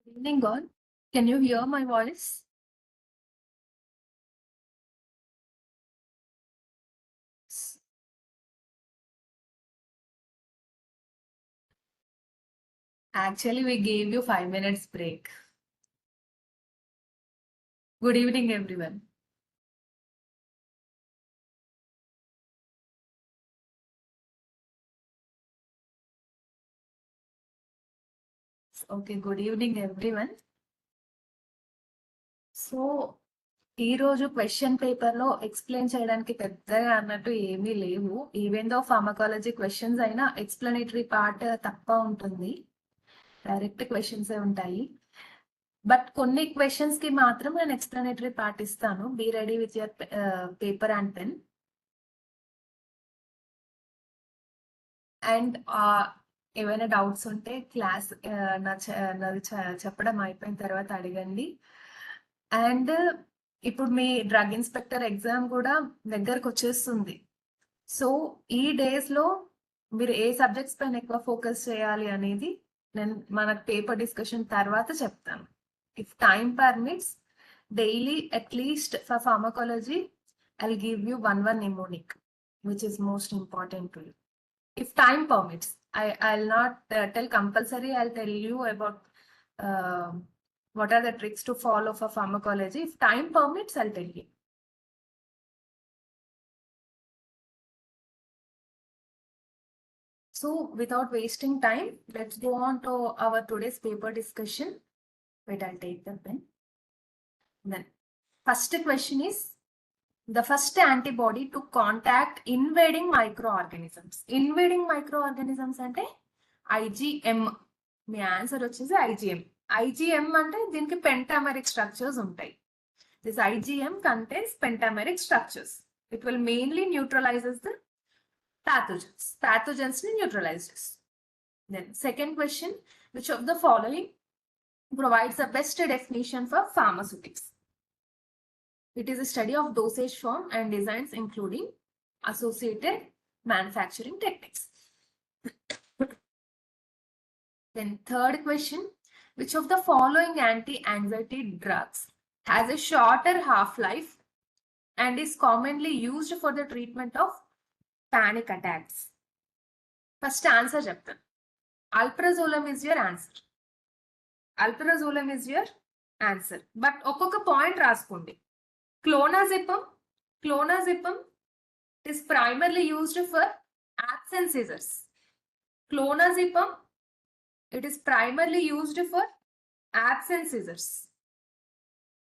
Evening all. Can you hear my voice? Actually, we gave you 5 minutes break. Good evening, everyone. Okay, good evening, everyone. So ఈ రోజు question paper లో explain చేయడానికి పెద్దగా అన్నట్టు ఏమీ లేవు. ఈవెన్ దో ఫార్మకాలజీ క్వశ్చన్స్ అయినా explanatory part తప్ప ఉంటుంది, డైరెక్ట్ క్వశ్చన్స్ ఉంటాయి. బట్ కొన్ని క్వశ్చన్స్ కి మాత్రం నేను ఎక్స్ప్లెనేటరీ పార్ట్ ఇస్తాను. Be ready with your paper and pen. And ఏమైనా డౌట్స్ ఉంటే క్లాస్ నాది చెప్పడం అయిపోయిన తర్వాత అడగండి. అండ్ ఇప్పుడు మీ డ్రగ్ ఇన్స్పెక్టర్ ఎగ్జామ్ కూడా దగ్గరకు వచ్చేస్తుంది. సో ఈ డేస్ లో మీరు ఏ సబ్జెక్ట్స్ పైన ఎక్కువ ఫోకస్ చేయాలి అనేది నేను మన పేపర్ డిస్కషన్ తర్వాత చెప్తాను. If time permits, daily at least for pharmacology I'll give you one mnemonic which is most important to you. If time permits, I'll not tell compulsory. I'll tell you about what are the tricks to follow for pharmacology. If time permits, I'll tell you. So without wasting time, let's go on to our today's paper discussion. Wait, I'll take the pen. Then first question is, the first antibody to contact invading microorganisms. Invading microorganisms ante IgM. Me answer వచ్చేసి IgM. IgM అంటే దీనికి pentameric structures ఉంటాయి. This IgM contains pentameric structures. It will mainly neutralizes the pathogens. Pathogens ni neutralizes. Then second question, which of the following provides the best definition for pharmaceutics? It is a study of dosage form and designs including associated manufacturing techniques. Then third question, which of the following anti-anxiety drugs has a shorter half-life and is commonly used for the treatment of panic attacks? First answer chapter. Alprazolam is your answer. Alprazolam is your answer. But ఒక్కొక్క point రాసుకోండి. Clonazepam is primarily used for absence seizures. Clonazepam, it is primarily used for absence seizures.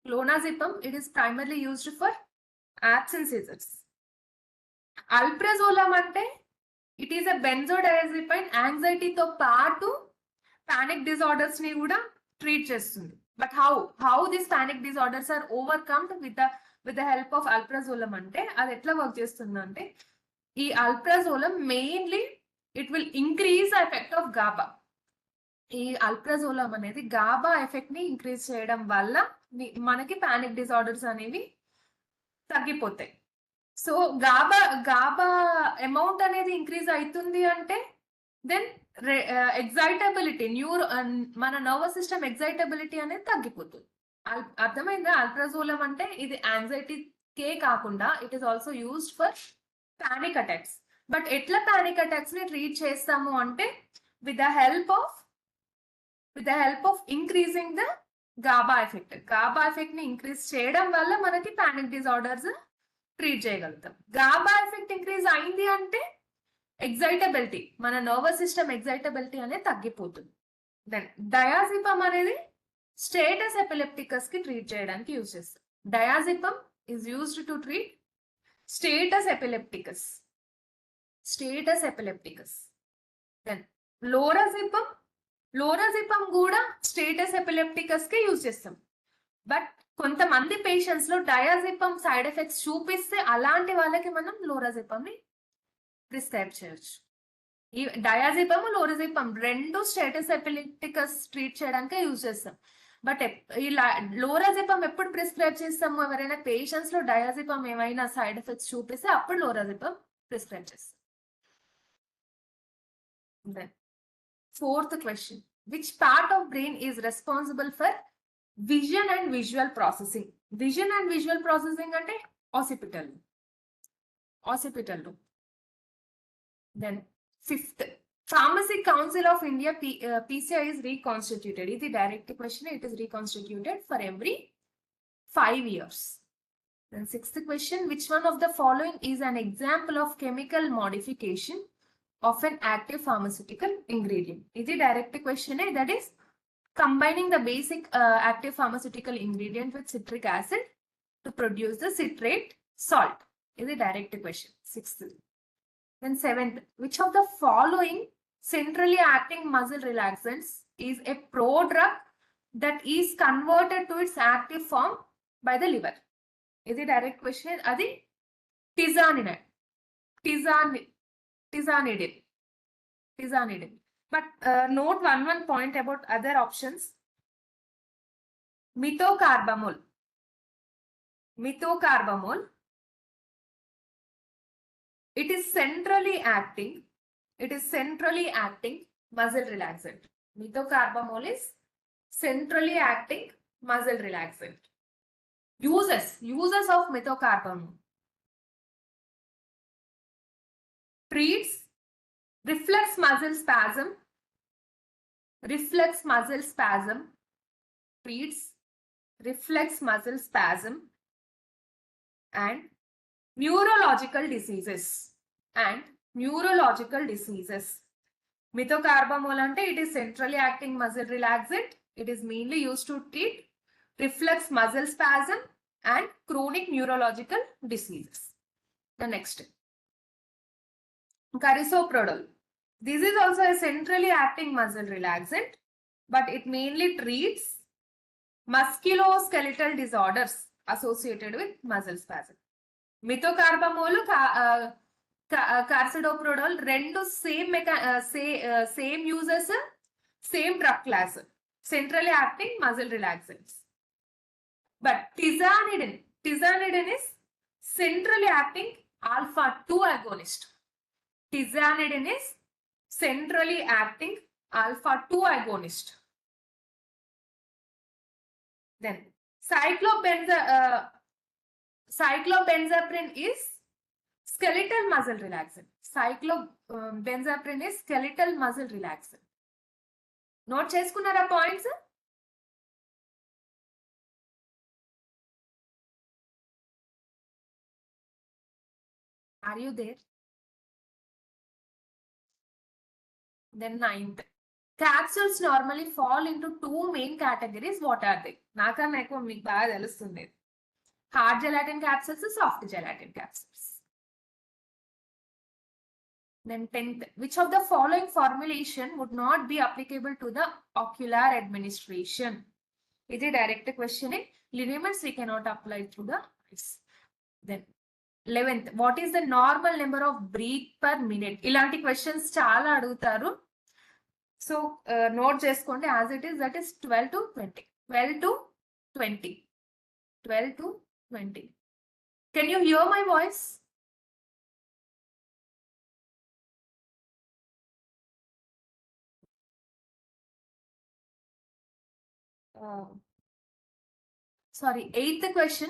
Clonazepam, it is primarily used for absence seizures. Alprazolam ante, it is a benzodiazepine, anxiety తో పాటు panic disorders ని కూడా treat చేస్తుంది. But how these panic disorders are overcome with the help of alprazolam అంటే అది ఎట్లా work చేస్తుంది అంటే, ఈ alprazolam mainly it will increase the effect of GABA. ఈ alprazolam అనేది గాబా ఎఫెక్ట్ ని ఇంక్రీజ్ చేయడం వల్ల మనకి పానిక్ డిజార్డర్స్ అనేవి తగ్గిపోతాయి. సో గాబా అమౌంట్ అనేది ఇంక్రీజ్ అవుతుంది అంటే దెన్ ఎగ్జైటబిలిటీ మన నర్వస్ సిస్టమ్ ఎగ్జైటబిలిటీ అనేది తగ్గిపోతుంది. అర్థమైందా? ఆల్ప్రాజోలం అంటే ఇది యాంగ్జైటీకే కాకుండా it is also used for panic attacks. But ఎట్లా పానిక్ అటాక్స్ ని ట్రీట్ చేస్తాము అంటే with the help of increasing the GABA effect. GABA effect ని ఇంక్రీజ్ చేయడం వల్ల మనకి పానిక్ డిజార్డర్స్ ట్రీట్ చేయగలుగుతాం. గాబా ఎఫెక్ట్ ఇంక్రీజ్ అయింది అంటే ఎగ్జైటబిలిటీ, మన నర్వస్ సిస్టమ్ ఎగ్జైటబిలిటీ అనేది తగ్గిపోతుంది. దెన్ డయాజిపమ్ అనేది స్టేటస్ ఎపిలెప్టికస్ కి ట్రీట్ చేయడానికి యూజ్ చేస్తాం. Diazepam is used to treat status epilepticus. Then lorazepam కూడా స్టేటస్ ఎపిలెప్టికస్ కి యూజ్ చేస్తాం. బట్ కొంతమంది పేషెంట్స్ లో డయాజిపమ్ సైడ్ ఎఫెక్ట్స్ చూపిస్తే అలాంటి వాళ్ళకి మనం లోరాజిపమ్ ని ప్రిస్క్రైబ్ చేయొచ్చు. ఈ డయాజిపమ్ లోరాజిపమ్ రెండు స్టేటస్ ఎపిలెప్టికస్ ట్రీట్ చేయడానికి యూజ్ చేస్తాం. బట్ ఈ లోరాజిపమ్ ఎప్పుడు ప్రిస్క్రైబ్ చేస్తాము? ఎవరైనా పేషెంట్స్ లో డయాజిపమ్ ఏమైనా సైడ్ ఎఫెక్ట్స్ చూపిస్తే అప్పుడు లోరాజిపమ్ ప్రిస్క్రైబ్ చేస్తాం. Fourth question, Which part of brain is responsible for vision and visual processing? Vision and visual processing ante occipital. Then fifth, Pharmacy Council of India PCI is reconstituted. It is direct question. It is reconstituted for every 5 years. Then sixth question, which one of the following is an example of chemical modification of an active pharmaceutical ingredient? Is it direct question? That is combining the basic active pharmaceutical ingredient with citric acid to produce the citrate salt. Is it direct question? Sixth. Then seventh, which of the following centrally acting muscle relaxants is a prodrug that is converted to its active form by the liver? Is it direct question? Adi tizanidine. But note one point about other options. Methocarbamol. It is centrally acting muscle relaxant. Methocarbamol is centrally acting muscle relaxant. Uses of methocarbamol: treats reflex muscle spasm, and neurological diseases. Methocarbamol ante it is centrally acting muscle relaxant. It is mainly used to treat reflex muscle spasm and chronic neurological diseases. The next, carisoprodol. This is also a centrally acting muscle relaxant, but it mainly treats musculoskeletal disorders associated with muscle spasm. Methocarbamol, carcidoprodol, rendu same uses, same drug class, centrally acting muscle relaxants. But tizanidine is centrally acting alpha-2 agonist. Then cyclobenzaprine is skeletal muscle relaxant. Note చేసుకున్నారా points? Are you there? Then ninth, capsules normally fall into two main categories. What are they? నాకన్నా ఎక్కువ మీకు బాగా తెలుస్తుంది. Hard gelatin capsules, soft gelatin capsules. Then 10th, which of the following formulation would not be applicable to the ocular administration? Is a direct question. Liniments we cannot apply through the eyes. Then 11th, what is the normal number of breath per minute? ఇలాంటి questions చాలా అడుగుతారు. So note చేసుకోండి as it is, that is 12 to 20. 12 to 20. Can you hear my voice? Sorry, eighth question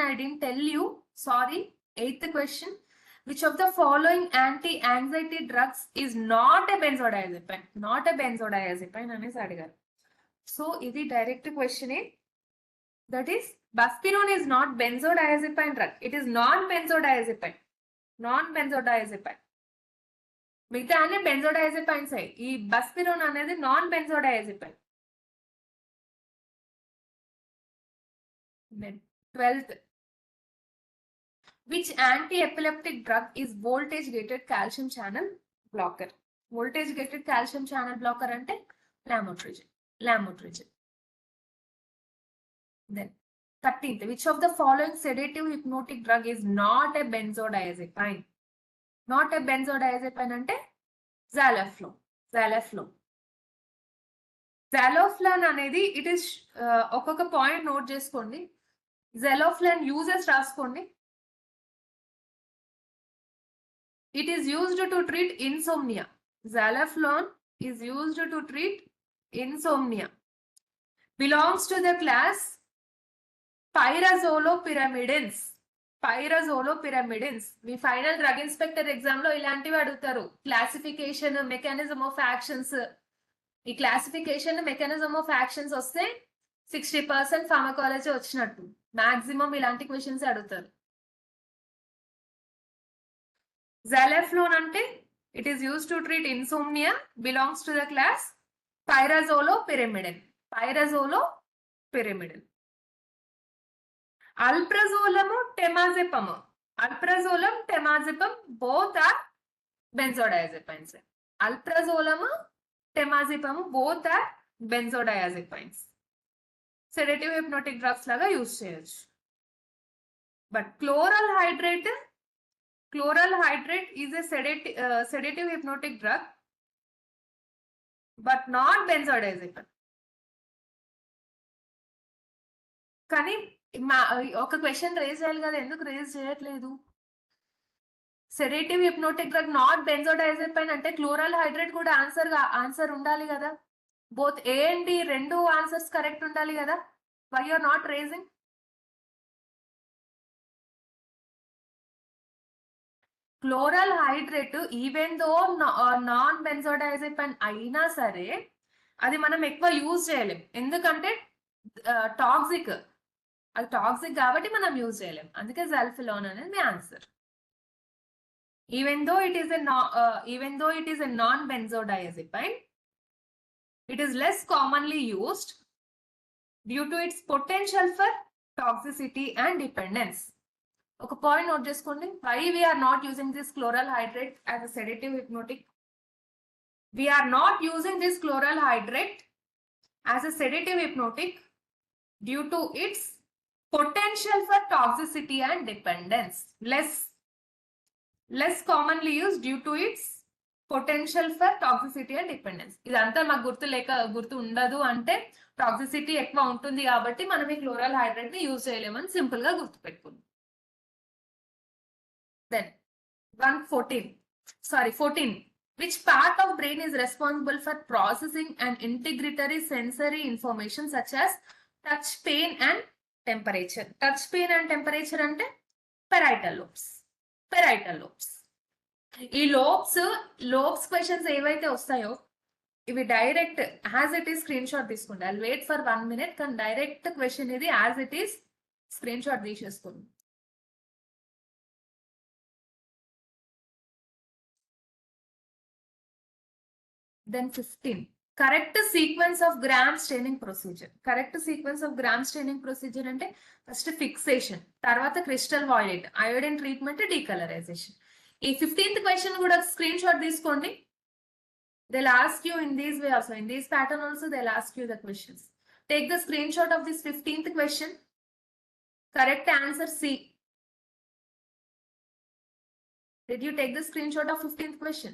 I didn't tell you. Sorry, eighth question. Which of the following anti-anxiety drugs is not a benzodiazepine? అనేసి అడిగారు. So ఇది direct question. That is, buspirone is not benzodiazepine drug. It is non-benzodiazepine. మిగతా అన్ని బెంజోడైజెపైన్స్. ఈ బస్పిరోన్ అనేది non బెంజోడైజెపైన్. Then 12th, which anti-epileptic drug is voltage gated calcium channel blocker? Voltage gated calcium channel blocker ante lamotrigine. Then 13th, which of the following sedative hypnotic drug is not a benzodiazepine? అంటే Zaloflan అనేది it is ఒక్కొక్క point note చేసుకోండి. Zaloflan uses రాసుకోండి. It is used to treat insomnia. Zaloflan is used to treat insomnia, belongs to the class pyrazolopyrimidins. pyrazolopyrimidins. Me final drug inspector exam లో ఇలాంటివి అడుగుతారు. Classification, mechanism of actions. ఈ classification, mechanism of actions వస్తే 60% pharmacology వచ్చినట్టు. Maximum ఇలాంటి questions అడుగుతారు. Zaleflone అంటే it is used to treat insomnia, belongs to the class pyrazolopyrimidine. pyrazolopyrimidine. Alprazolam, temazepam. Alprazolam, temazepam, both are benzodiazepines. Alprazolam, temazepam, both are benzodiazepines. Sedative hypnotic drugs laga use cheyochu. But chloral hydrate is a sedative hypnotic drug, but not benzodiazepine. కానీ ఒక question raise చేయాలి కదా, ఎందుకు raise చేయట్లేదు? Sedative hypnotic drug not benzodiazepine అంటే chloral hydrate కూడా answer ఉండాలి కదా. బోత్ ఏ అండ్ డి రెండు ఆన్సర్స్ కరెక్ట్ ఉండాలి కదా. Why are not raising? Chloral hydrate even though non benzodiazepine అయినా సరే అది మనం ఎక్కువ యూజ్ చేయలేం, ఎందుకంటే టాక్సిక్. అది టాక్సిక్ కాబట్టి మనం యూజ్ చేయలేం. అందుకే జల్ఫిలోన్ అనేది answer. even though it is a non-benzodiazepine, it is less commonly used due to its potential for toxicity and dependence. ఒక పాయింట్ నోట్ చేసుకోండి. why we are not using this chloral hydrate as a sedative hypnotic? We are not using this chloral hydrate as a sedative hypnotic due to its potential for toxicity and dependence. Less commonly used due to its potential for toxicity and dependence. ఇదంతా మాకు గుర్తు ఉండదు అంటే toxicity ఎక్కువ ఉంటుంది కాబట్టి మనం ఈ క్లోరల్ హైడ్రేట్ ని యూజ్ చేయలేమని సింపుల్ గా గుర్తుపెట్టుకుందాం. Then 14. Which part of brain is responsible for processing and integratory sensory information such as touch, pain and temperature? Touch, pain and temperature అంటే parietal lobes. ఈ లోబ్స్ క్వశ్చన్స్ ఏవైతే వస్తాయో ఇవి direct as it is screen shot తీసుకోండి. I wait for 1 minute, కానీ direct question ఇది as it is screen shot తీసేసుకోండి. Then 15. Correct sequence of Gram staining procedure. Correct sequence of Gram staining procedure అంటే first fixation, తర్వాత crystal violet, iodine treatment, డీకలరైజేషన్. ఈ 15th question కూడా screen shot తీసుకోండి. They'll ask you in this way also, in this pattern also they'll ask you the questions. Take the screenshot of this 15th question. Correct answer C. Did you take the screenshot of 15th question?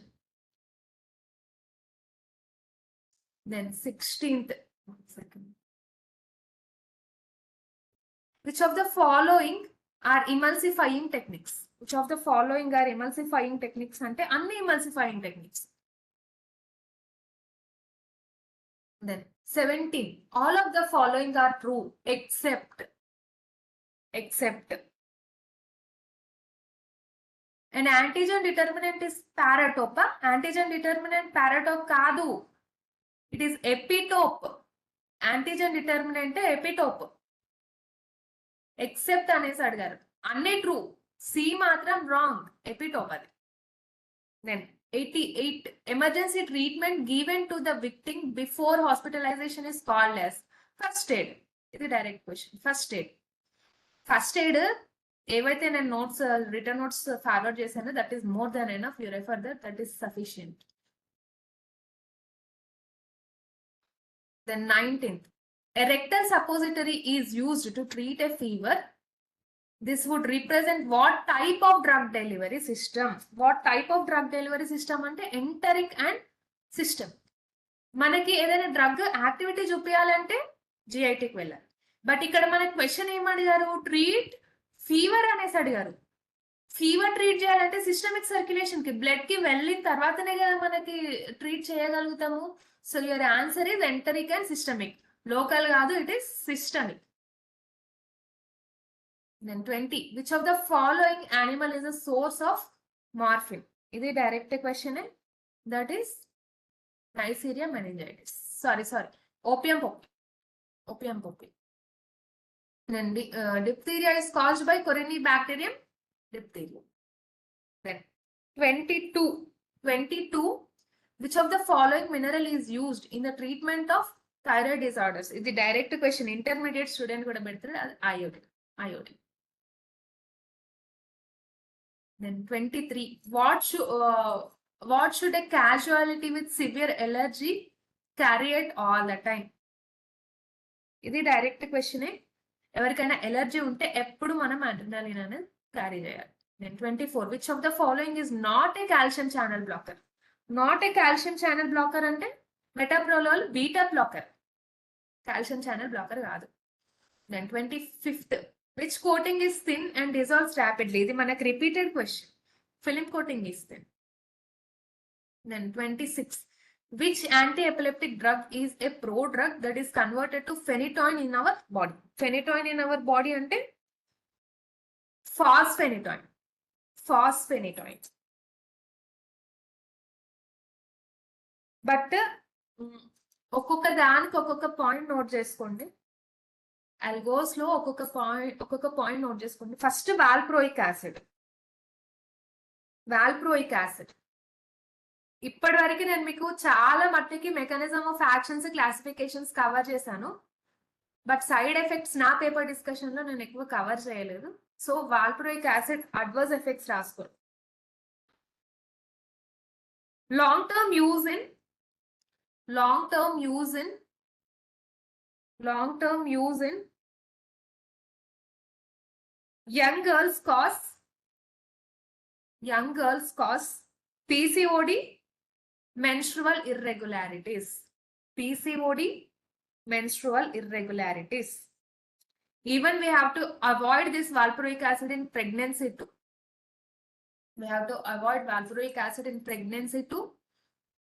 Then 16th. 1 second. Which of the following are emulsifying techniques? Which of the following are emulsifying techniques ante anni emulsifying techniques. Then 17. All of the following are true except an antigen determinant is paratope. Antigen determinant paratope kaadu, it is epitope. Antigen determinant epitope. Except అనేసి అడిగారు, అన్ని true, C మాత్రం wrong, epitope అది. Then 88. Emergency treatment given to the victim before hospitalization is called as first aid. ఇది direct question. First aid ఏవైతే నేను return notes forward చేశానో that is more than enough. You refer that is sufficient. Then 19th. A rectal suppository is used to treat a fever. This would represent what type of drug delivery system? What type of drug delivery system అంటే enteric and system. మనకి ఏదైనా drug activity చూపించాలంటే జిఐటికి వెళ్ళాలి. But ఇక్కడ మన question ఏమడిగారు? Treat fever అనేసి అడిగారు. Fever treat చేయాలంటే సిస్టమిక్ సర్క్యులేషన్ కి బ్లడ్ కి వెళ్ళిన తర్వాతనే కదా మనకి ట్రీట్ చేయగలుగుతాము. So your answer is enteric and systemic. Local కాదు, it is systemic. Then 20. Which of the following animal is a source of morphine? ఇది direct question. That is Neisseria meningitis. Sorry. Opium poppy. Opium poppy. Then diphtheria is caused by Corynebacterium diphtheria. Then 22. Which of the following mineral is used in the treatment of thyroid disorders? ఇది direct question. Intermediate student కూడా పెడతారు. Iodine. Then 23. What should a casualty with severe allergy carry it all the time? ఇది direct క్వశ్చనే. ఎవరికైనా allergy ఉంటే ఎప్పుడు మనం adrenaline అనేది క్యారీ చేయాలి. Then 24. Which of the following is not a calcium channel blocker? Not a calcium channel blocker అంటే metoprolol beta blocker. Calcium channel blocker కాదు. Then 25th. Which coating is thin and dissolves rapidly? ఇది మనకు repeated question. Film coating is thin. Then 26. Which anti-epileptic drug is a prodrug that is converted to phenytoin in our body? Phenytoin in our body ante phospheniton. But ఒక్కొక్క దానికి ఒక్కొక్క point note చేసుకోండి. అల్గోస్ లో ఒక్కొక్క point note చేసుకోండి. First valproic acid. ఇప్పటి వరకు నేను మీకు చాలా మట్టుకి mechanism of actions, classifications cover చేశాను. బట్ సైడ్ ఎఫెక్ట్స్ నా పేపర్ డిస్కషన్ లో నేను ఎక్కువ కవర్ చేయలేదు. So valproic acid adverse effects రాసుకో. long term use in young girls cause PCOD, menstrual irregularities. Even we have to avoid this valproic acid in pregnancy too.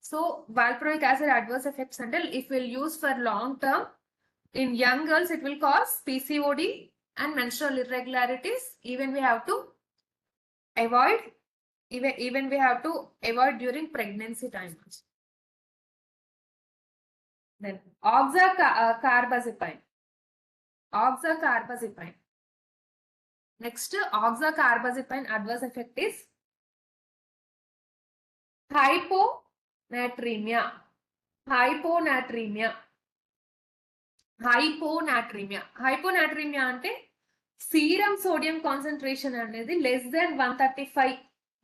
So valproic acid adverse effects until if we'll use for long term in young girls, it will cause PCOD and menstrual irregularities. Even we have to avoid during pregnancy time. Then oxacarbazepine. Next, oxacarbazepine adverse effect is hyponatremia. Hyponatremia అంటే serum sodium concentration అనేది less than 135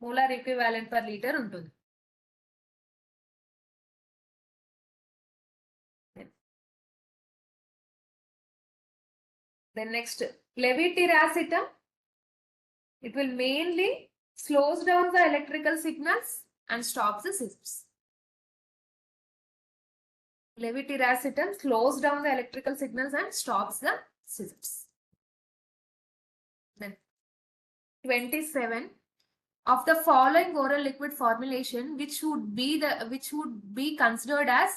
molar equivalent per liter ఉంటుంది. Then next, levetiracetam. It will mainly slows down the electrical signals and stops the seizures. Levetiracetam slows down the electrical signals and stops the seizures. Then 27. Of the following oral liquid formulation, which would be considered as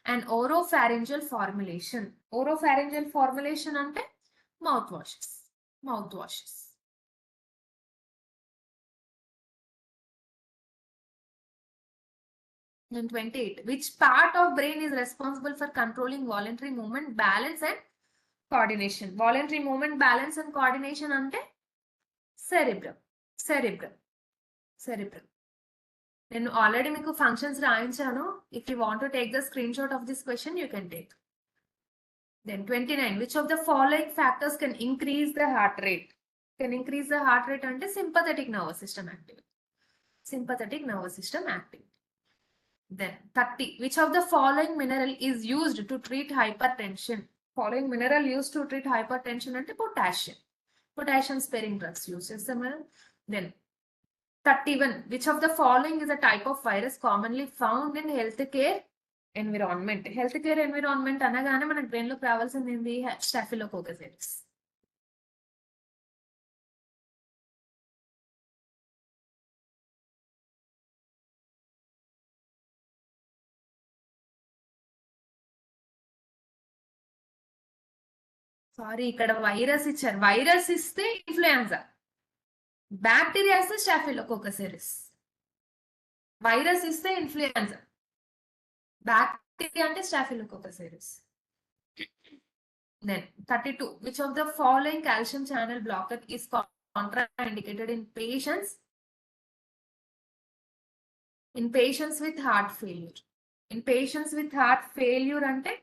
an oropharyngeal formulation? Oropharyngeal formulation ante mouthwashes. And 28. Which part of brain is responsible for controlling voluntary movement, balance and coordination? Voluntary movement, balance and coordination ante cerebrum. నేను already మీకు functions రాయించాను. If you want to take the screenshot of this question you can take. Then 29. Which of the following factors can increase the heart rate? అంటే sympathetic nervous system activity. Then 30. Which of the following mineral is used to treat hypertension? Following mineral used to treat hypertension ante potassium sparing drugs use chestam కదా. Then 31. Which of the following is a type of virus commonly found in healthcare environment? Healthcare environment అనగానే మనకు brain లోకి రావాల్సింది ఏంది? Staphylococcus. Sorry, ఇక్కడ virus ఇచ్చారు. Virus ఇస్తే influenza, bacteria ఇస్తే స్టాఫిలోకోకస్. వైరస్ ఇస్తే ఇన్ఫ్లుయెన్జా, బ్యాక్టీరియా అంటే staphylococcus. Then 32. Which of the following calcium channel blocker is contraindicated in patients with heart failure? In patients with heart failure అంటే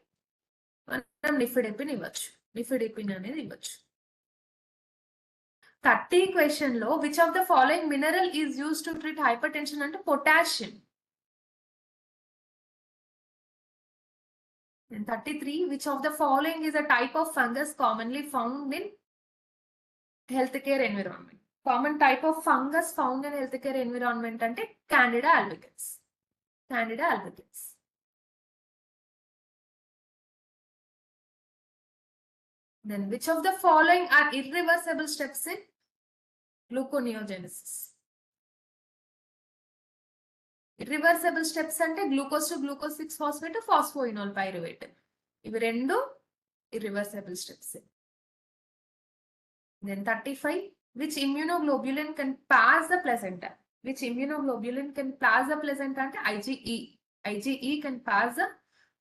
మనం నిఫిడెపిన్ ఇవ్వచ్చు. నిఫిడెపిన్ అనేది ఇవ్వచ్చు. 30 క్వశ్చన్ లో which of the following mineral is use to treat hyper tension అంటే potassium. 33. Which of the following is a type of fungus commonly found in healthcare environment? Common type of fungus found in healthcare environment ante Candida albicans. Candida albicans. Then which of the following are irreversible steps in gluconeogenesis? Irreversible steps ante glucose to glucose 6-phosphate phosphoenol pyruvate. ఇవి రెండు irreversible steps. Then 35. Which immunoglobulin can pass the placenta? Which immunoglobulin can pass the placenta ante IgE. IgE can pass the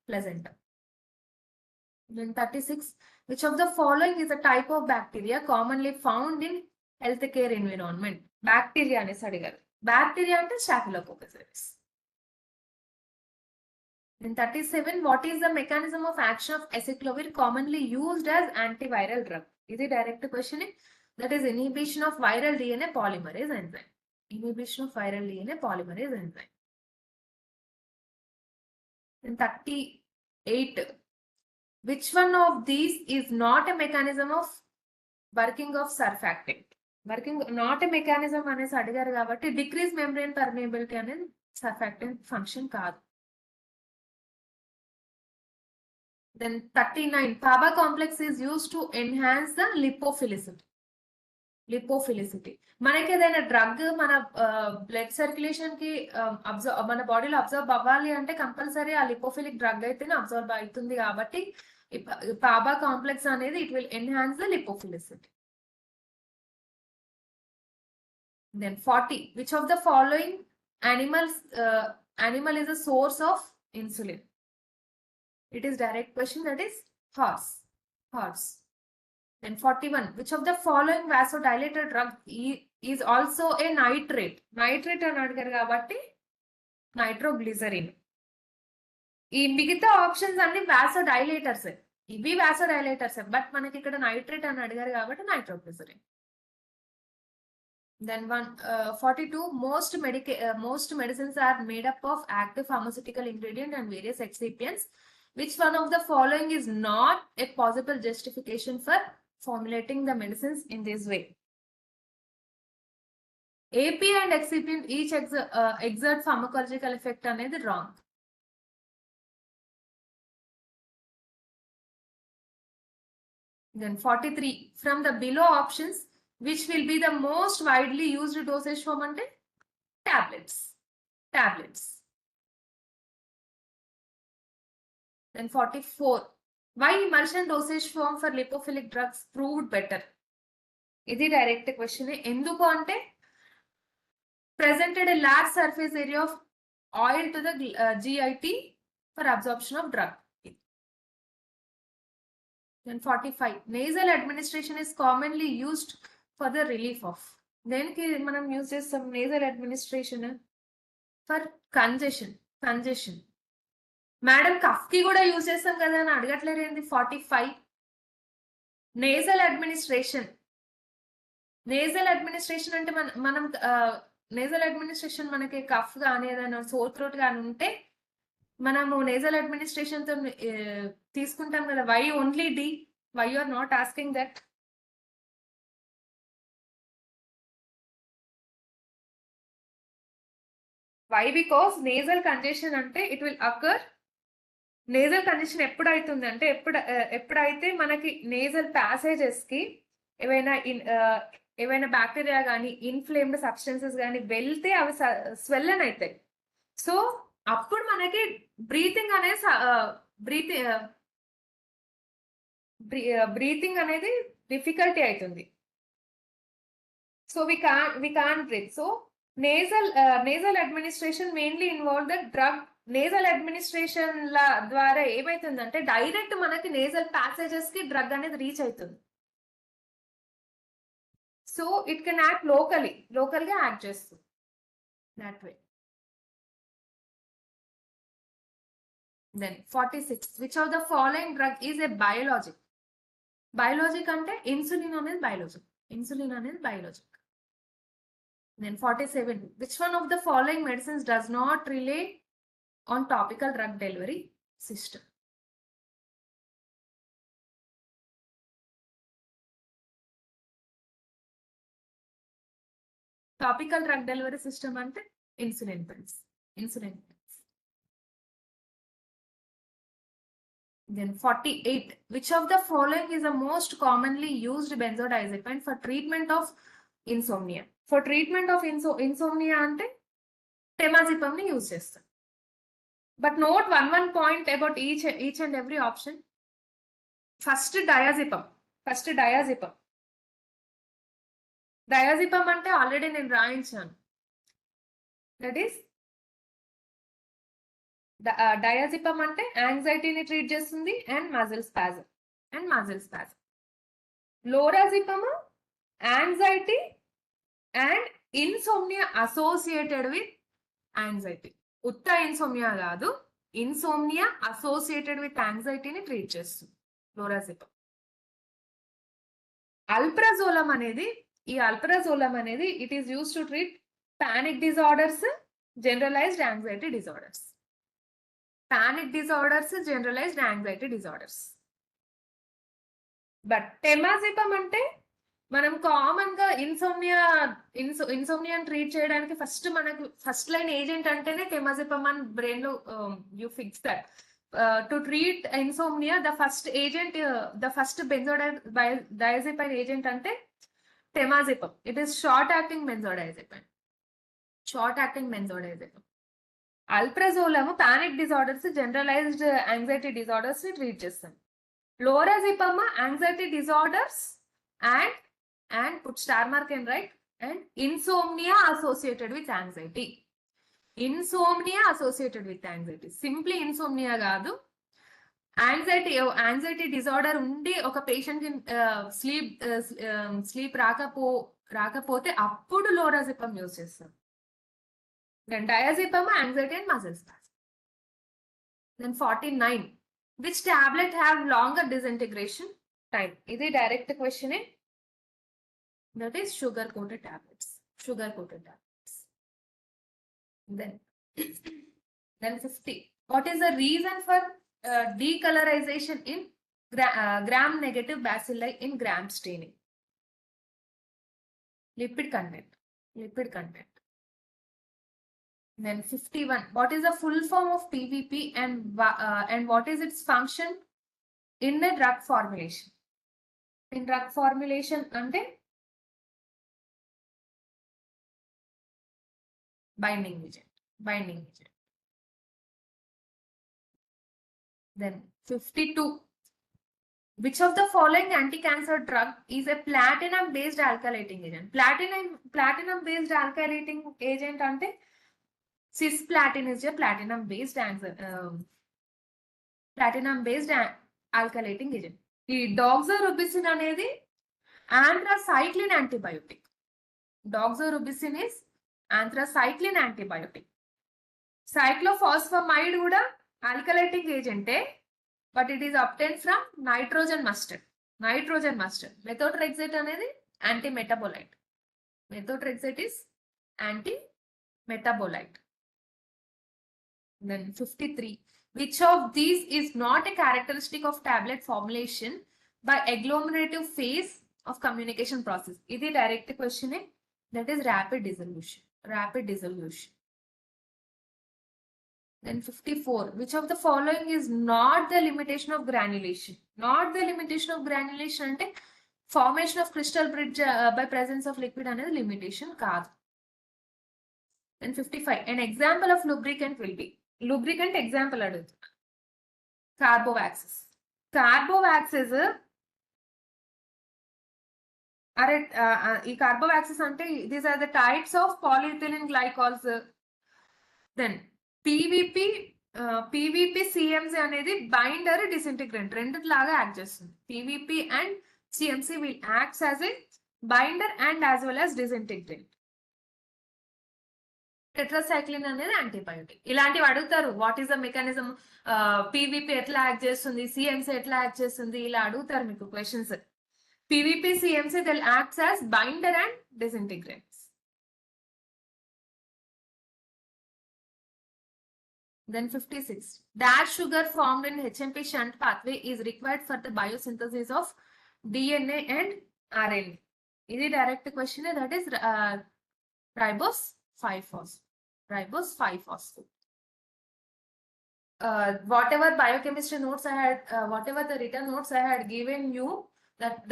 placenta. Then 36. Which of the following is a type of bacteria commonly found in healthcare environment? Bacteria anes adigaru. Bacteria ante staphylococcus. Then 37. What is the mechanism of action of acyclovir commonly used as antiviral drug? Is it direct question? That is inhibition of viral DNA polymerase enzyme. Inhibition of viral DNA polymerase enzyme. Then 38. Which one of these is not a mechanism of working of surfactant? Working not a mechanism అనేసి అడిగారు కాబట్టి decrease membrane permeability అనేది surfactant function కాదు. Then 39. PABA complex is used to enhance the lipophilicity. మనకి ఏదైనా drug మన blood circulation కి మన బాడీలో అబ్జర్వ్ అవ్వాలి అంటే కంపల్సరీ ఆ లిపోఫిలిక్ డ్రగ్ అయితేనే అబ్జర్వ్ అవుతుంది. కాబట్టి పాబా కాంప్లెక్స్ అనేది it will enhance the lipophilicity. Then 40. Which of the following animal is a source of insulin? It is direct question, that is horse. Then 41. Which of the following vasodilator drug is also a nitrate? Nitrate అని అడిగారు కాబట్టి nitroglycerine. ఈ మిగతా options అన్ని వాసోడైలేటర్స్. ఇవి వాసోడైలేటర్స్, but మనకి ఇక్కడ nitrate అని అడిగారు కాబట్టి nitroglycerine. Then 42. Most medicines are made up of active pharmaceutical ingredient and various excipients. Which one of the following is not a possible justification for formulating the medicines in this way? API and excipient each exert pharmacological effect అనేది wrong. Then 43. From the below options, which will be the most widely used dosage form ante tablets. Then 44. Why emulsion dosage form for lipophilic drugs proved better? ఇది direct question. ఎందుకు అంటే presented a large surface area of oil to the GIT for absorption of drug. Then 45. Nasal administration is commonly used for the relief of. దేనికి మనం use చేస్తాం nasal administration? For congestion. Madam cough కి కూడా use చేస్తాం కదా అని అడగట్లేరు ఏంది? 45. Nasal administration అంటే మనం నేజల్ అడ్మినిస్ట్రేషన్ మనకి కఫ్ కానీ ఏదైనా సోర్ థ్రోట్ కానీ ఉంటే మనము నేజల్ అడ్మినిస్ట్రేషన్ తో తీసుకుంటాం కదా. Why only D? Why you are not asking that? Why? Because nasal congestion అంటే it will occur. Nasal congestion ఎప్పుడు అవుతుంది అంటే ఎప్పుడైతే మనకి నేజల్ ప్యాసేజెస్ కి ఏవైనా బ్యాక్టీరియా కానీ ఇన్ఫ్లేమ్డ్ సబ్స్టెన్సెస్ కానీ వెళ్తే అవి స్వెల్లన్ అవుతాయి. సో అప్పుడు మనకి బ్రీతింగ్ అనేది బ్రీతింగ్ అనేది డిఫికల్టీ అవుతుంది. So we can't breathe. So nasal administration mainly involve the drug. Nasal administration ద్వారా ఏమైతుందంటే డైరెక్ట్ మనకి నేజల్ ప్యాసేజెస్ కి డ్రగ్ అనేది రీచ్ అవుతుంది. So it can act local గా యాక్ట్ చేస్తుంది that way. Then 46, which of the following drug is a biologic? Biologic ante insulin అనేది biologic. Then 47, which one of the following medicines does not rely on topical drug delivery system? Topical drug delivery system ante insulin pens. Then 48, which of the following is the most commonly used benzodiazepine for treatment of insomnia? For treatment of insomnia ante temazepam ni use chestam. But note one point about each and every option. First diazepam ante already నేను రాయించాను. That is diazepam ante యాంగ్జైటీని treat చేస్తుంది and muscle spasm. Lorazepam anxiety and insomnia associated with anxiety. ఉత్త insomnia కాదు, insomnia associated with యాంగ్జైటీని treat చేస్తుంది lorazepam. Alprazolam అనేది it is use to treat panic disorders, generalised anxiety disorders. But temazepam అంటే మనం common గా insomnia treat చేయడానికి first line agent అంటేనే టెమాజిపమ్ అని బ్రెయిన్ లో you fix that. To treat insomnia the first బెంజోడైజెపైన్ agent అంటే temazepam. It is short acting benzodiazepine. Alprazolam panic disorders, generalised anxiety disorders ని treat చేస్తాం. Lorazepam anxiety disorders and put star mark and write, and insomnia associated with anxiety. Simply insomnia కాదు, anxiety disorder ఉండి ఒక patient కి sleep రాకపోతే అప్పుడు లోరాజిపమ్ use చేస్తాం. Then diazepam, anxiety and muscle spasm. Then 49, which tablet have longer disintegration time? This is direct question. That is sugar coated tablets. Then 50, what is the reason for decolorization in gram negative bacilli in gram staining? Lipid content. Then 51, what is the full form of PVP and what is its function in the drug formulation? In drug formulation ante binding agent. Then 52, which of the following anti-cancer drug is a platinum based alkylating agent? Platinum based alkylating agent ante cisplatin is a platinum based alkylating agent. ఈ doxorubicin అనేది anthracycline antibiotic. Doxorubicin is anthracycline antibiotic. Cyclophosphamide కూడా alkylating agent, but it is obtained from nitrogen mustard. Methotrexate అనేది antimetabolite. Methotrexate is antimetabolite. Then 53, which of these is not a characteristic of tablet formulation by agglomerative phase of communication process? This is direct question. That is rapid dissolution. Then 54, which of the following is not the limitation of granulation? అంటే formation of crystal bridge by presence of liquid అనేది limitation కాదు. Then 55, an example of lubricant will be. Lubricant example అడుగుతున్నా. Carbovaxes అరే ఈ carbowaxes అంటే these are the types of polyethylene glycols. Then PVP PVP CMC అనేది binder disintegrant రెండులాగా act చేస్తుంది. PVP and CMC will acts as a binder and as well as disintegrant. Tetracycline అనేది antibiotic. ఇలాంటివి అడుగుతారు. What is the mechanism, PVP ఎట్లా act చేస్తుంది, CMC ఎట్లా act చేస్తుంది, ఇలా అడుగుతారు మీకు questions. PVP CMC they acts as binder and disintegrants. Then 56. Dash sugar formed in HMP shunt pathway is required for the biosynthesis of DNA and RNA. This is direct question. That is ribose 5-phosphate. Ribose 5-phosphate. Whatever biochemistry notes I had, whatever the written notes I had given you,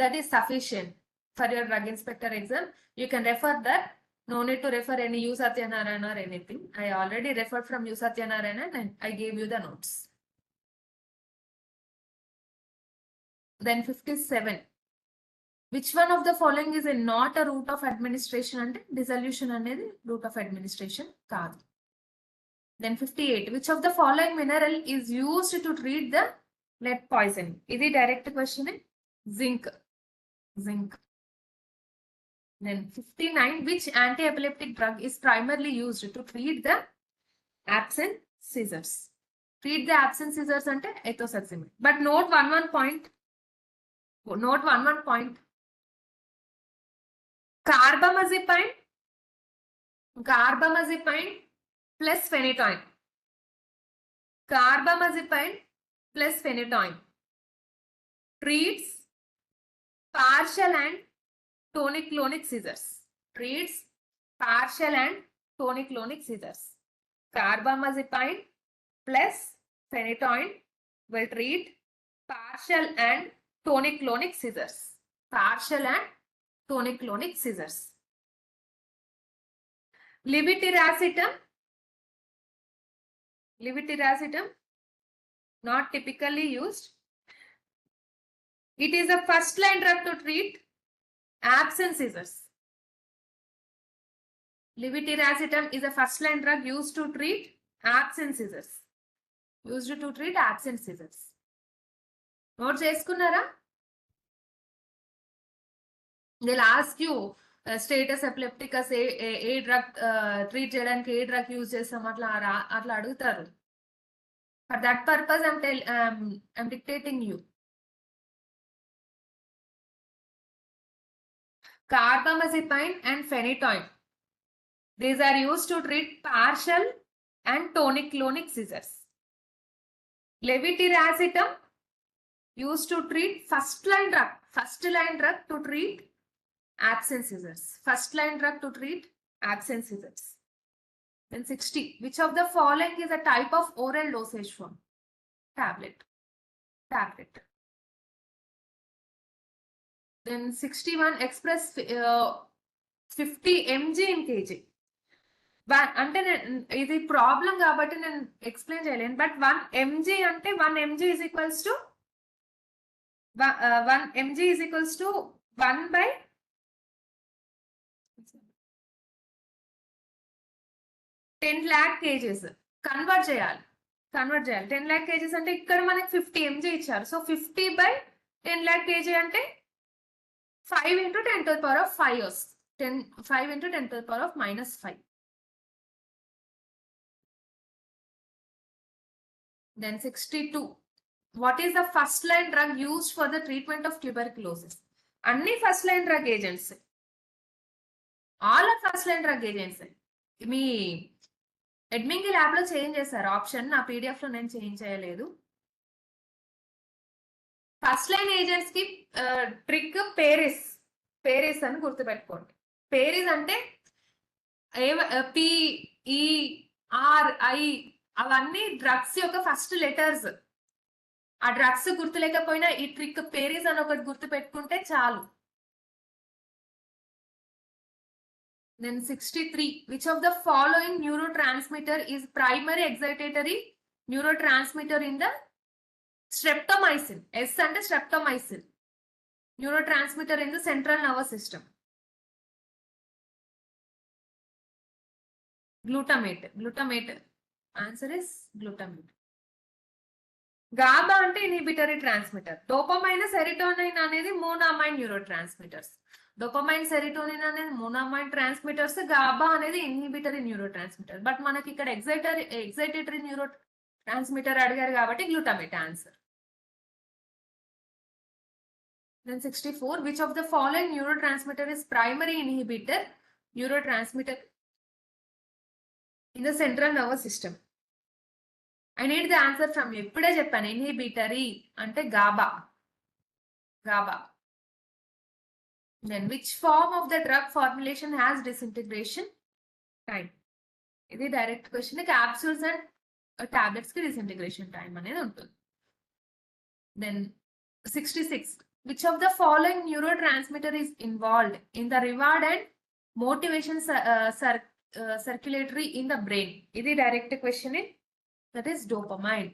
that is sufficient for your drug inspector exam. You can refer that. No need to refer any U Satyanarayana or anything. I already referred from U Satyanarayana and I gave you the notes. Then 57. Which one of the following is not a route of administration? And dissolution అనేది route of administration కాదు. Then 58. Which of the following mineral is used to treat the lead poisoning? ఇది direct question. Zinc. Zinc. Then 59. Which anti-epileptic drug is primarily used to treat the absent seizures? Treat the absent seizures ante ethosuximide. But note one point. Note one point. Carbamazepine plus phenytoin. Carbamazepine plus phenytoin treats partial and tonic-clonic seizures. Treats partial and tonic-clonic seizures. Carbamazepine plus phenytoin will treat partial and tonic-clonic seizures. Partial and tonic-clonic seizures. Levetiracetam not typically used. It is a first line drug to treat absent seizures. Levetiracetam is a first line drug used to treat absent seizures. Used to treat absent seizures. Note చేసుకున్నారా? They'll ask you status epilepticus A drug treat చేయడానికి ఏ drug use చేస్తాం అట్లా అడుగుతారు. For that purpose I'm dictating you. Carbamazepine and phenytoin. These are used to treat partial and tonic-clonic seizures. Levetiracetam used to treat first line drug to treat absent seizures. First line drug to treat absent seizures. Then 60. Which of the following is a type of oral dosage form? Tablet. Then 61. Express 50 mg in kg. అంటే ఇది problem కాబట్టి నేను explain చేయలేను. But 1 mg అంటే 1 mg is equals to 1 mg is equals to 1 by 10 lakh kgs. Convert చేయాలి. 10 lakh kgs అంటే ఇక్కడ మనకి 50 mg ఇచ్చారు. సో 50 by 10 lakh kg అంటే 5 into 10 to the power of 5 వస్తుంది. 5 into 10 to the power of -5. Then 62. What is the first line drug used for the treatment of tuberculosis? అన్ని first line drug agents. All are first line drug agents. మీ అడ్మింగ్ lab లో change చేశారు option. నా PDF లో నేను change చేయలేదు. First line agents కి ట్రిక్ పేరిస్ అని గుర్తుపెట్టుకోండి. పేరిస్ అంటే PERI అవన్నీ డ్రగ్స్ యొక్క ఫస్ట్ లెటర్స్. ఆ డ్రగ్స్ గుర్తులేకపోయినా ఈ ట్రిక్ పేరిస్ అని ఒకటి గుర్తు పెట్టుకుంటే చాలు. Then 63. Which of the following neurotransmitter is primary excitatory neurotransmitter in the streptomycin? S అంటే streptomycin. neurotransmitter in the central nervous system? Glutamate. Answer is glutamate. GABA అంటే ఇన్హిబిటరీ ట్రాన్స్మిటర్. డోపమైన్, సెరోటోనిన్ అనేది మోనోమైన్ neuro transmitters. Dopamine, serotonin అనేది మోనోమైన్ transmitters, GABA అనేది inhibitory neuro transmitter. But మనకి ఇక్కడ excitatory neuro transmitter అడిగారు కాబట్టి glutamate answer. Then 64, which of the following neurotransmitter is primary inhibitor neurotransmitter in the central nervous system? I need the answer from you. ఇప్పుడే చెప్పాను inhibitory అంటే GABA. Then which form of the drug formulation has disintegration time? ఇది direct question. Capsules and tablets కి disintegration time అనేది ఉంటుంది. Then 66, which of the following neurotransmitter is involved in the reward and motivation circulatory in the brain? ఇది direct question. That is dopamine.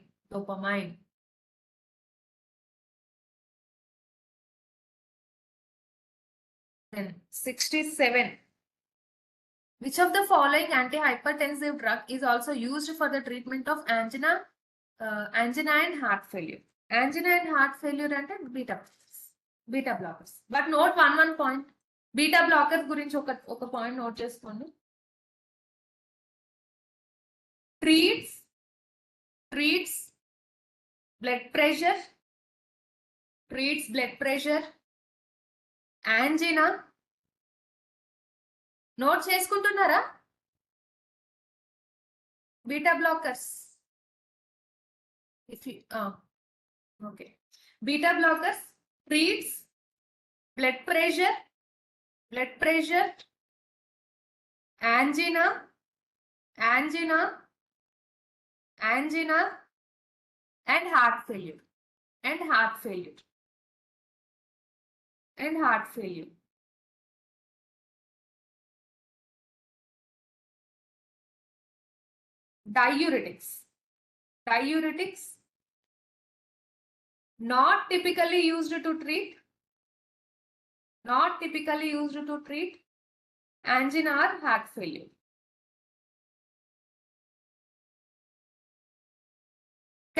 Then 67, which of the following antihypertensive drug is also used for the treatment of angina and heart failure? Angina and heart failure అంటే beta blockers. But note one point. Beta blockers గురించి ఒక point note చేసుకోండి. treats blood pressure, angina. Note చేసుకుంటున్నారా? Beta blockers. Okay. Beta blockers treats blood pressure, angina and heart failure. Diuretics not typically used to treat angina or heart failure.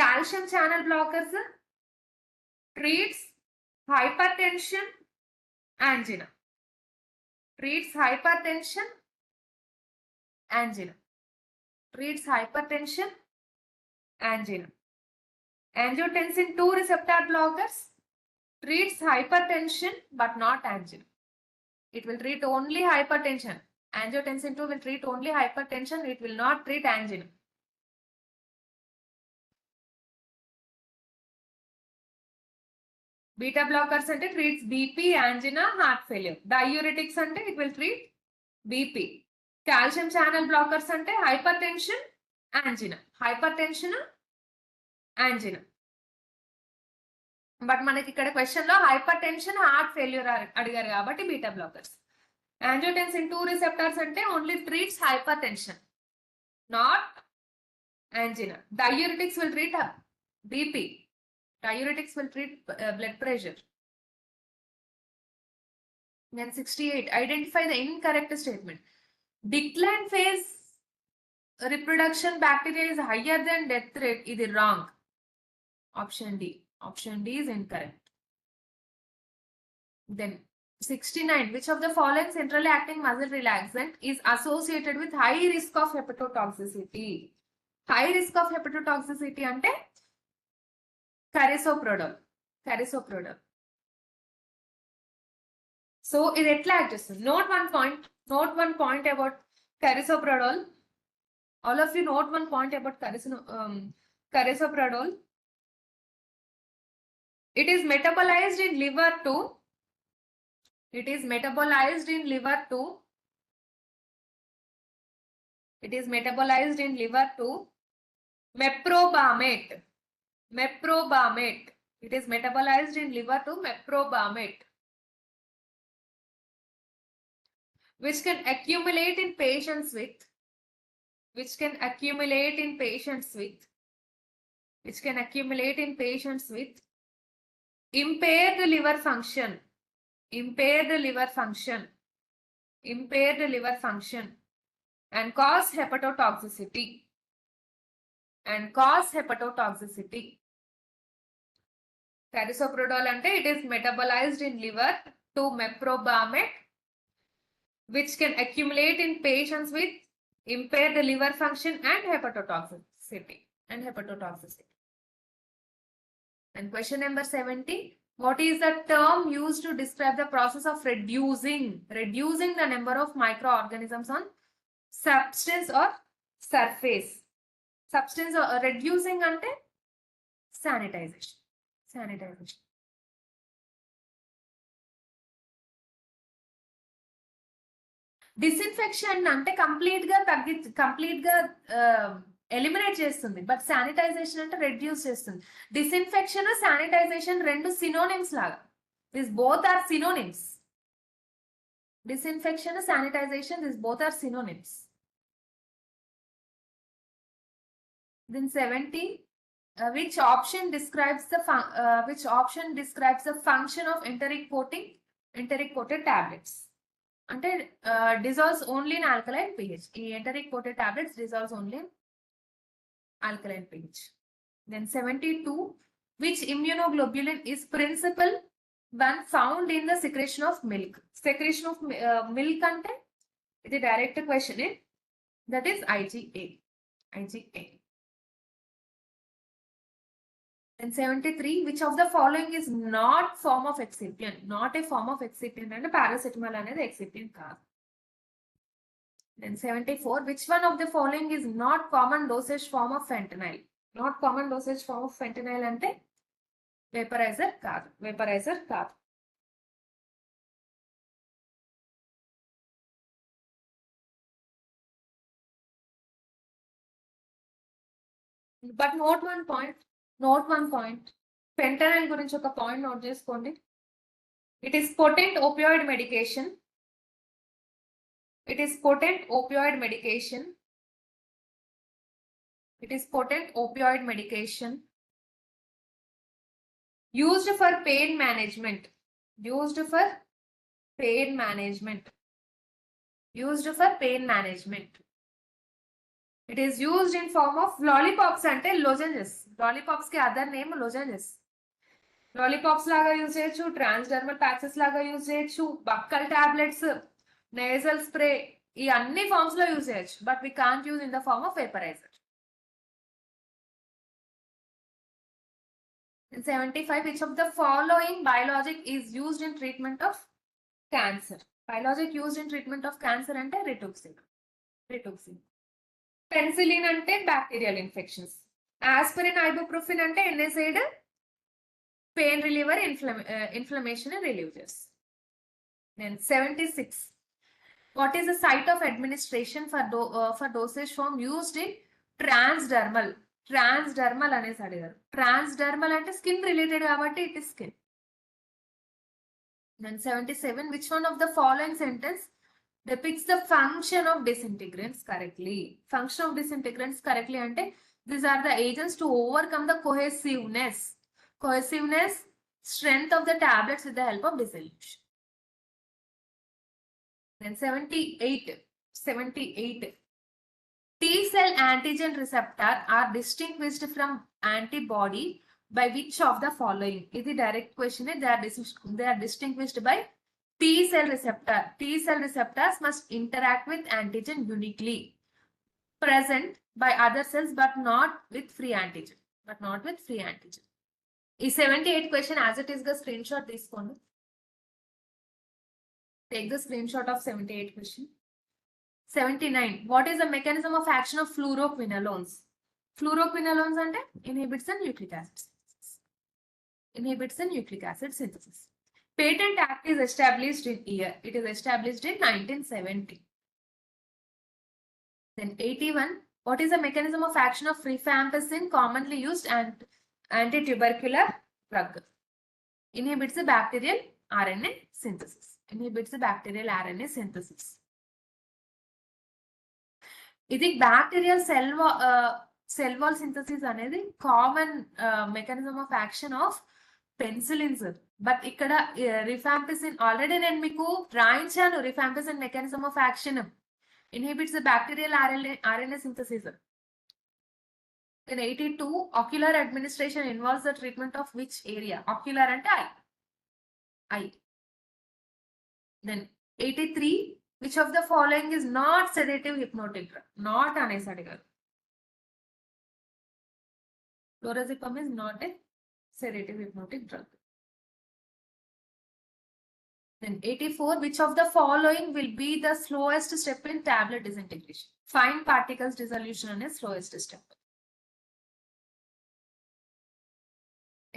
Calcium channel blockers treats hypertension, angina. Treats hypertension, angina. Angiotensin 2 receptor blockers treats hypertension but not angina. It will treat only hypertension. Angiotensin 2 will treat only hypertension. It will not treat angina. Beta blockers ante treats BP, angina, heart failure. Diuretics ante it will treat BP. Calcium channel blockers ante hypertension, angina. But మనకి ఇక్కడ question లో hyper tension, heart failure అడిగారు కాబట్టి beta blockers. Angiotensin 2 receptors అంటే only treats hyper tension, not angina. Diuretics will treat BP. Diuretics will treat blood pressure. Then 68, identify the incorrect statement. Decline phase reproduction bacteria is higher than death rate. Is it wrong? Option D is incorrect. Then 69, which of the following centrally acting muscle relaxant is associated with high risk of hepatotoxicity? High risk of hepatotoxicity ante carisoprodol. So ఇది ఎట్లా act చేస్తుంది? Note one point about carisoprodol. All of you note one point about carisoprodol. It is metabolized in liver to meprobamate. It is metabolized in liver to meprobamate, which can accumulate in patients with impaired liver function. impaired liver function, and cause hepatotoxicity, Carisoprodol ante it is metabolized in liver to meprobamate, which can accumulate in patients with impaired liver function and hepatotoxicity. And question number 70. What is the term used to describe the process of reducing the number of microorganisms on substance or surface? Substance or reducing ante sanitization. Disinfection ante complete గా eliminate చేస్తుంది, but sanitization అంటే reduce చేస్తుంది. Disinfection sanitization రెండు synonyms లాగా. This both are synonyms. Disinfection, sanitization, these both are synonyms. Then 70. Which option describes the function of enteric coated tablets? Ante dissolves only in alkaline pH. Enteric coated tablets dissolves only in alkaline pH. Then 72. Which immunoglobulin is principal one found in the secretion of milk? Secretion of milk ante ఇది direct question. That is IgA. And 73. Which of the following is not form of excipient? Not a form of excipient and paracetamol అనేది excipient కాదు. Then 74. Which one of the following is not common dosage form of fentanyl? Not common dosage form of fentanyl ante vaporizer కాదు. But note one point. Fentanyl గురించి ఒక point note చేసుకోండి. It is potent opioid medication. Used for pain management. It is used in form of lollipops ante lozenges. Lollipops ki other name lozenges. Lollipops laga use cheyochu, transdermal patches laga use cheyochu, buccal tablets, nasal spray, ee anni forms lo use cheyochu, but we can't use in the form of vaporizer. In 75. Which of the following biologic is used in treatment of cancer? Biologic used in treatment of cancer ante rituximab. Penicillin ante bacterial infections. Aspirin, ibuprofen ante NSAID, pain reliever, inflammation relievers. Then 76. What is the site of administration for dosage form used in transdermal? Transdermal అనేసి అడిగారు. Transdermal అంటే skin related కాబట్టి it is skin. Then 77. Which one of the following sentence depicts the function of disintegrants correctly? Function of disintegrants correctly ante these are the agents to overcome the cohesiveness, strength of the tablets with the help of dissolution. Then 78. T-cell antigen receptor are distinguished from antibody by which of the following? This is direct question. They are distinguished by T-cell receptor. T-cell receptors must interact with antigen uniquely present by other cells but not with free antigen. Is 78 question as it is the screenshot తీసుకోండి. Take the screenshot of 78 question. 79. What is the mechanism of action of fluoroquinolones? Fluoroquinolones ante inhibits the nucleic acid synthesis. Patent Act is established in year. It is established in 1970. Then 81. What is the mechanism of action of rifampicin, commonly used anti-tubercular drug? Inhibits the bacterial RNA synthesis. ఇది bacterial cell wall synthesis అనేది common mechanism of action of penicillin sir. But ఇక్కడ rifampicin already నేను మీకు రాయించాను. Rifampicin mechanism of action inhibits bacterial RNA synthesis. Then 82, ocular administration involves the treatment of which area? Ocular అంటే eye. Then 83, which of the following is not sedative hypnotic drug? Not అనేసి అడిగారు. Lorazepam is not a sedative hypnotic drug. Then 84, which of the following will be the slowest step in tablet disintegration? Fine particles dissolution అనేది slowest step.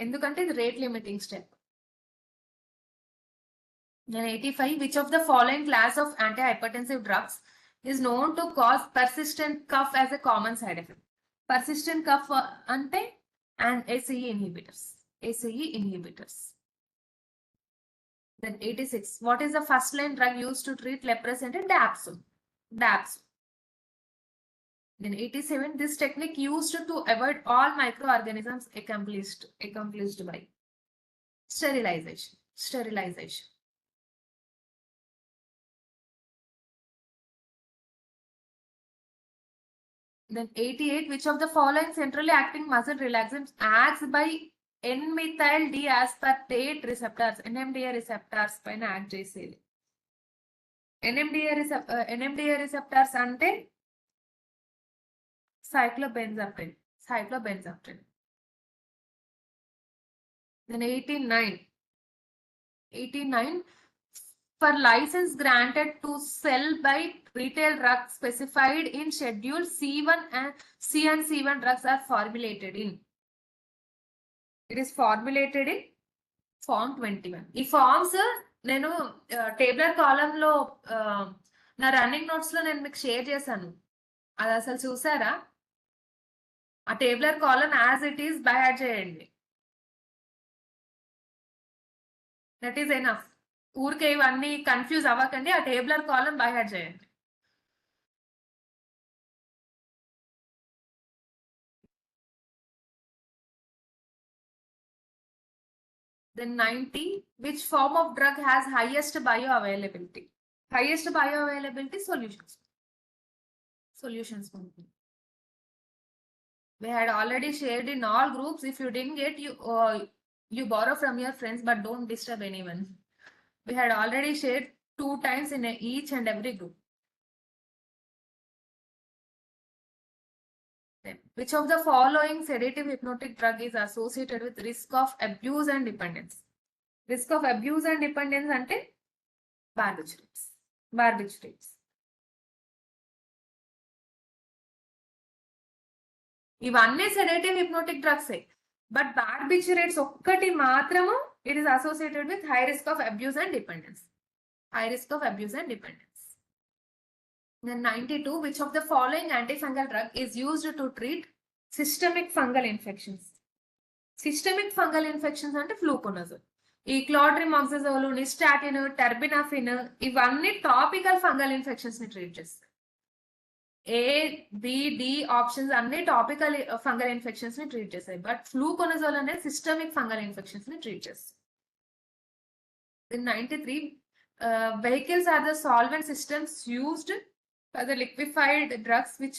ఎందుకంటే ఇది rate limiting step. Then 85, which of the following class of antihypertensive drugs is known to cause persistent cough as a common side effect? Persistent cough ante and ACE inhibitors. ACE inhibitors. Then 86, what is the first line drug used to treat leprosy? Ante Dapsone. Dapsone. Then 87, this technique used to avoid all microorganisms accomplished by sterilization. Sterilization. Then 88, which of the following centrally acting muscle relaxants acts by N-methyl D-aspartate receptors, NMDA receptors పైన act చేసేది? NMDA receptors అంటే cyclobenzaprine. Then 89, for license granted to sell by retail drugs specified in schedule C1 and C1 drugs are formulated in. It is formulated in form 21. ఈ forms నేను tabular column లో నా running notes లో నేను మీకు share చేశాను. అది అసలు చూసారా? ఆ tabular column as it is by heart చేయండి. That is enough. ఊరికే ఇవన్నీ కన్ఫ్యూజ్ అవ్వకండి. ఆ టేబులర్ కాలమ్ బై యాడ్ చేయండి. Then 90, which form of drug has highest bioavailability? Highest bioavailability solutions. We had already shared in all groups. If you didn't get, you borrow from your friends, but don't disturb anyone. We had already shared 2 times in each and every group. Then, which of the following sedative hypnotic drug is associated with risk of abuse and dependence? Risk of abuse and dependence ante barbiturates. ఇవన్నీ sedative hypnotic drugs. But barbiturates ఒక్కటి మాత్రము it is associated with high risk of abuse and dependence. Then 92, which of the following antifungal drug is used to treat systemic fungal infections? Systemic fungal infections అంటే fluconazole. ఈ క్లాడ్రిమాక్సజోల్, nystatin, టెర్బినాఫిన్ ఇవన్నీ topical fungal infections ని treat చేస్తాయి. A, B, D options అన్ని topical fungal infections ని treat చేస్తాయి. But fluconazole అనేది systemic fungal infections ని ట్రీట్ చేస్తాయి. In 93, vehicles are the solvent systems used for the liquefied drugs. Which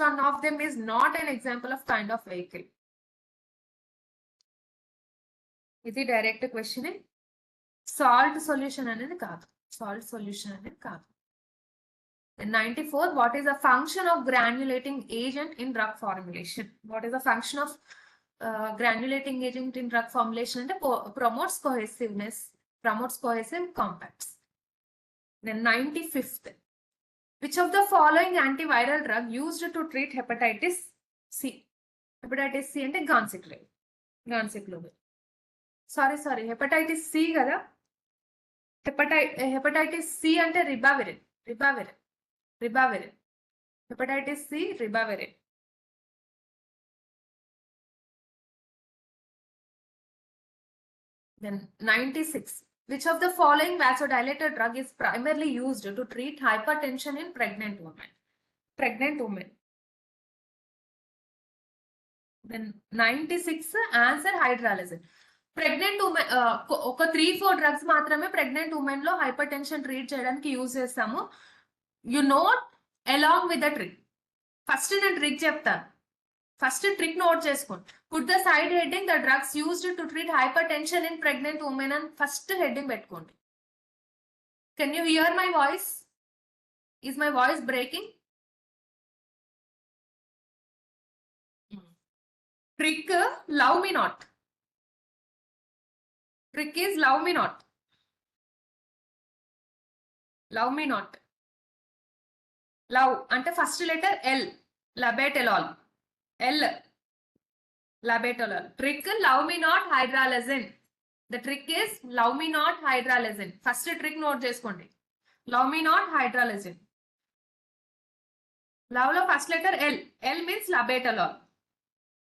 one of them is not an example of kind of vehicle? ఇది direct question. Salt solution అనేది కాదు. In 94, what is the function of granulating agent in drug formulation? What is the function of granulating agent in drug formulation? అంటే promotes cohesive compacts. Then 95th, which of the following antiviral drug used to treat hepatitis C? Hepatitis C అంటే ganciclovir. Sorry, hepatitis C కదా. hepatitis C అంటే ribavirin. Hepatitis C, ribavirin. Then 96, which of the following vasodilator drug is primarily used to treat hypertension in pregnant women? Then 96, answer hydralazine. Pregnant women ఒక 3-4 drugs మాత్రమే pregnant women లో hyper tension treat చేయడానికి use చేస్తాము. You note along with the trick. First నేను trick చెప్తాను, first trick note చేసుకోండి. Put the side heading the drugs used to treat hyper tension in pregnant women అని first heading పెట్టుకోండి. Can you here my voice? Is my voice breaking? Trick love me not. Trick is love me not. Love me not. Love ante first letter L. Labetalol. L. Labetalol. Trick love me not hydralazine. The trick is love me not hydralazine. First trick note cheskondi. Love me not hydralazine. Love lo first letter L. L means labetalol.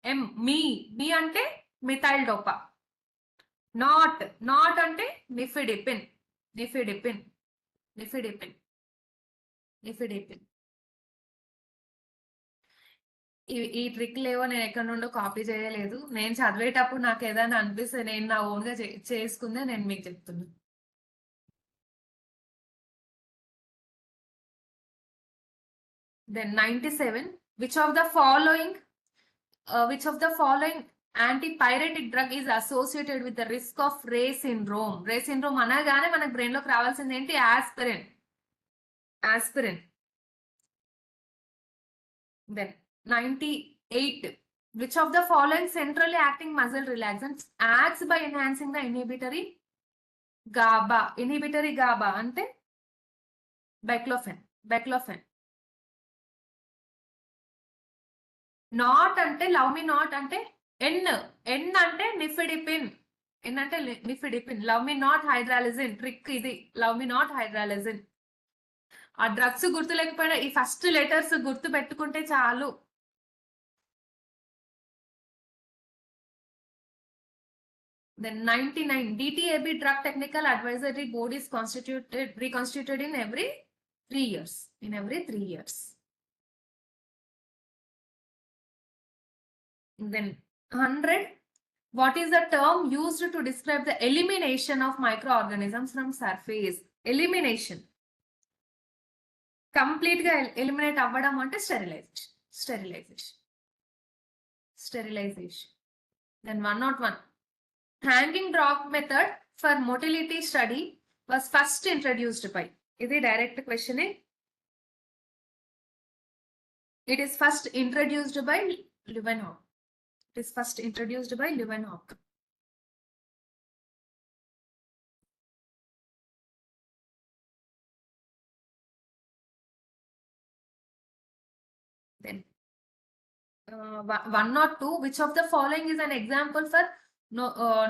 M. Me ante methyl dopa. Not ante nifedipine. Nifedipine. ఈ trick లేవో నేను ఎక్కడి నుండో copy చేయలేదు. నేను చదివేటప్పుడు నాకు ఏదైనా అనిపిస్తే నేను నా ఓన్ గా చేసుకుందే నేను మీకు చెప్తున్నా. Then 97, which of the following antipyretic drug is associated with the risk of Rey syndrome? Rey syndrome అనగానే మనకు బ్రెయిన్ లోకి రావాల్సింది ఏంటి? aspirin. Then 98, which of the following centrally acting muscle relaxants acts by enhancing the inhibitory GABA ante baclofen. Not ante love me not ante N ante nifedipine. N ante nifedipine. Love me not hydralazine. Trick ఇది love me not hydralazine. ఆ drugs గుర్తు లేకపోయినా ఈ first letters గుర్తు పెట్టుకుంటే చాలు. Then 99, DTAB drug technical advisory board is reconstituted in every 3 years. Then 100, what is the term used to describe the elimination of microorganisms from surface? Elimination. Complete గా eliminate అవ్వడం అంటే sterilisation. Then 101, hanging drop method for motility study was first introduced by. ఇది direct question. It is first introduced by Leeuwenhoek. Then 102, which of the following is an example for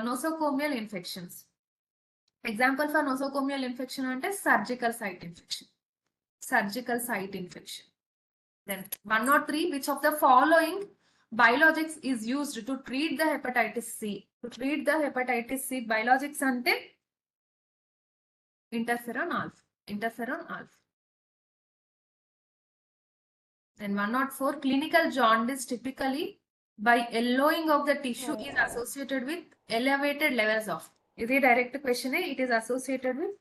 nosocomial infections? Example for nosocomial infection ante surgical site infection. Then 103, which of the following biologics is used to treat the hepatitis C? Biologics ante interferon alpha. Then 104, clinical jaundice typically by yellowing of the tissue is associated with elevated levels of. Is a direct question. It is associated with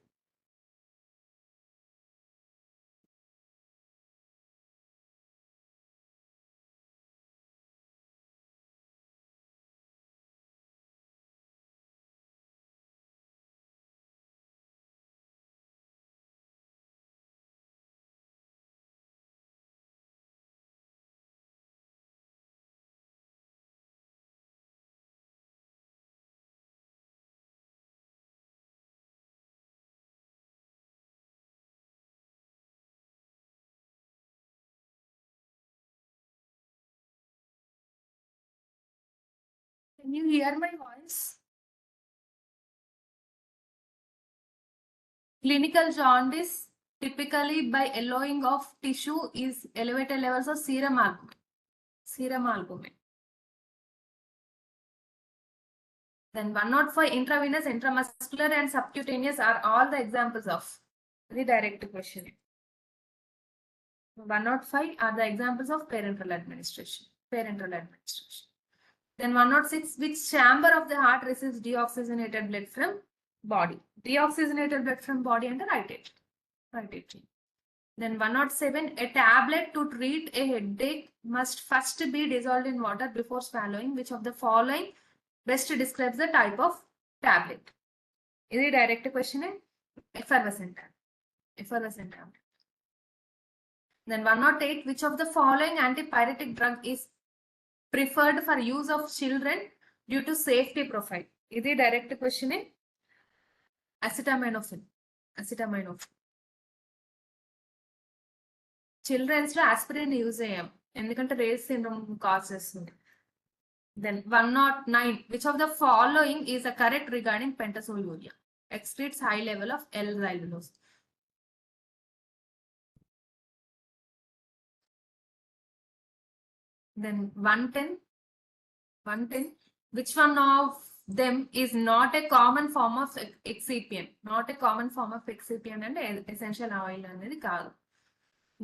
Can you hear my voice? Clinical jaundice typically by yellowing of tissue is elevated levels of serum albumin. Then 105, intravenous, intramuscular and subcutaneous are all the examples of. The direct question. 105 are the examples of parenteral administration. Then 106, which chamber of the heart receives deoxygenated blood from body? Deoxygenated blood from body and right atrium. Right atrium. Then 107, a tablet to treat a headache must first be dissolved in water before swallowing. Which of the following best describes the type of tablet? Is it direct question? Effervescent tablet. Effervescent tablet. Then 108, which of the following antipyretic drug is preferred for use of children due to safety profile? Is it direct question? Acetaminophen. Acetaminophen. Children's లో aspirin use చేయం ఎందుకంటే race syndrome cause చేస్తుంది. Then 109, which of the following is a correct regarding pentasoluria? Excretes high level of L-xylulose. Then 110, which one of them is not a common form of excipient? Not a common form of excipient and essential oil అనేది కాదు.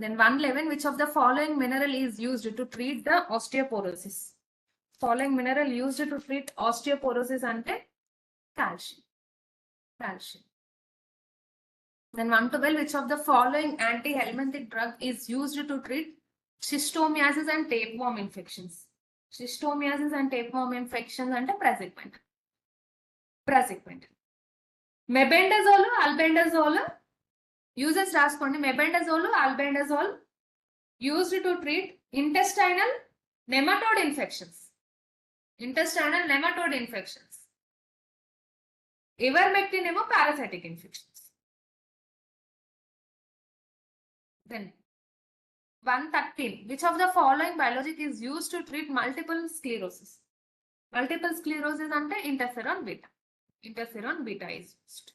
Then 111, which of the following mineral is used to treat the osteoporosis? Following mineral used to treat osteoporosis ante calcium. Calcium. Then 112, which of the following anti-helminthic drug is used to treat schistomiasis and tapeworm infections? Schistomiasis and tapeworm infections ante praziquantel. Praziquantel. Mebendazole, albendazole. Uses రాసుకోండి. Mebendazole, albendazole used to treat intestinal nematode infections. Intestinal nematode infections. Ivermectin emo parasitic infections. Then 113, which of the following biologic is used to treat multiple sclerosis? Multiple sclerosis ante interferon beta. Interferon beta is used.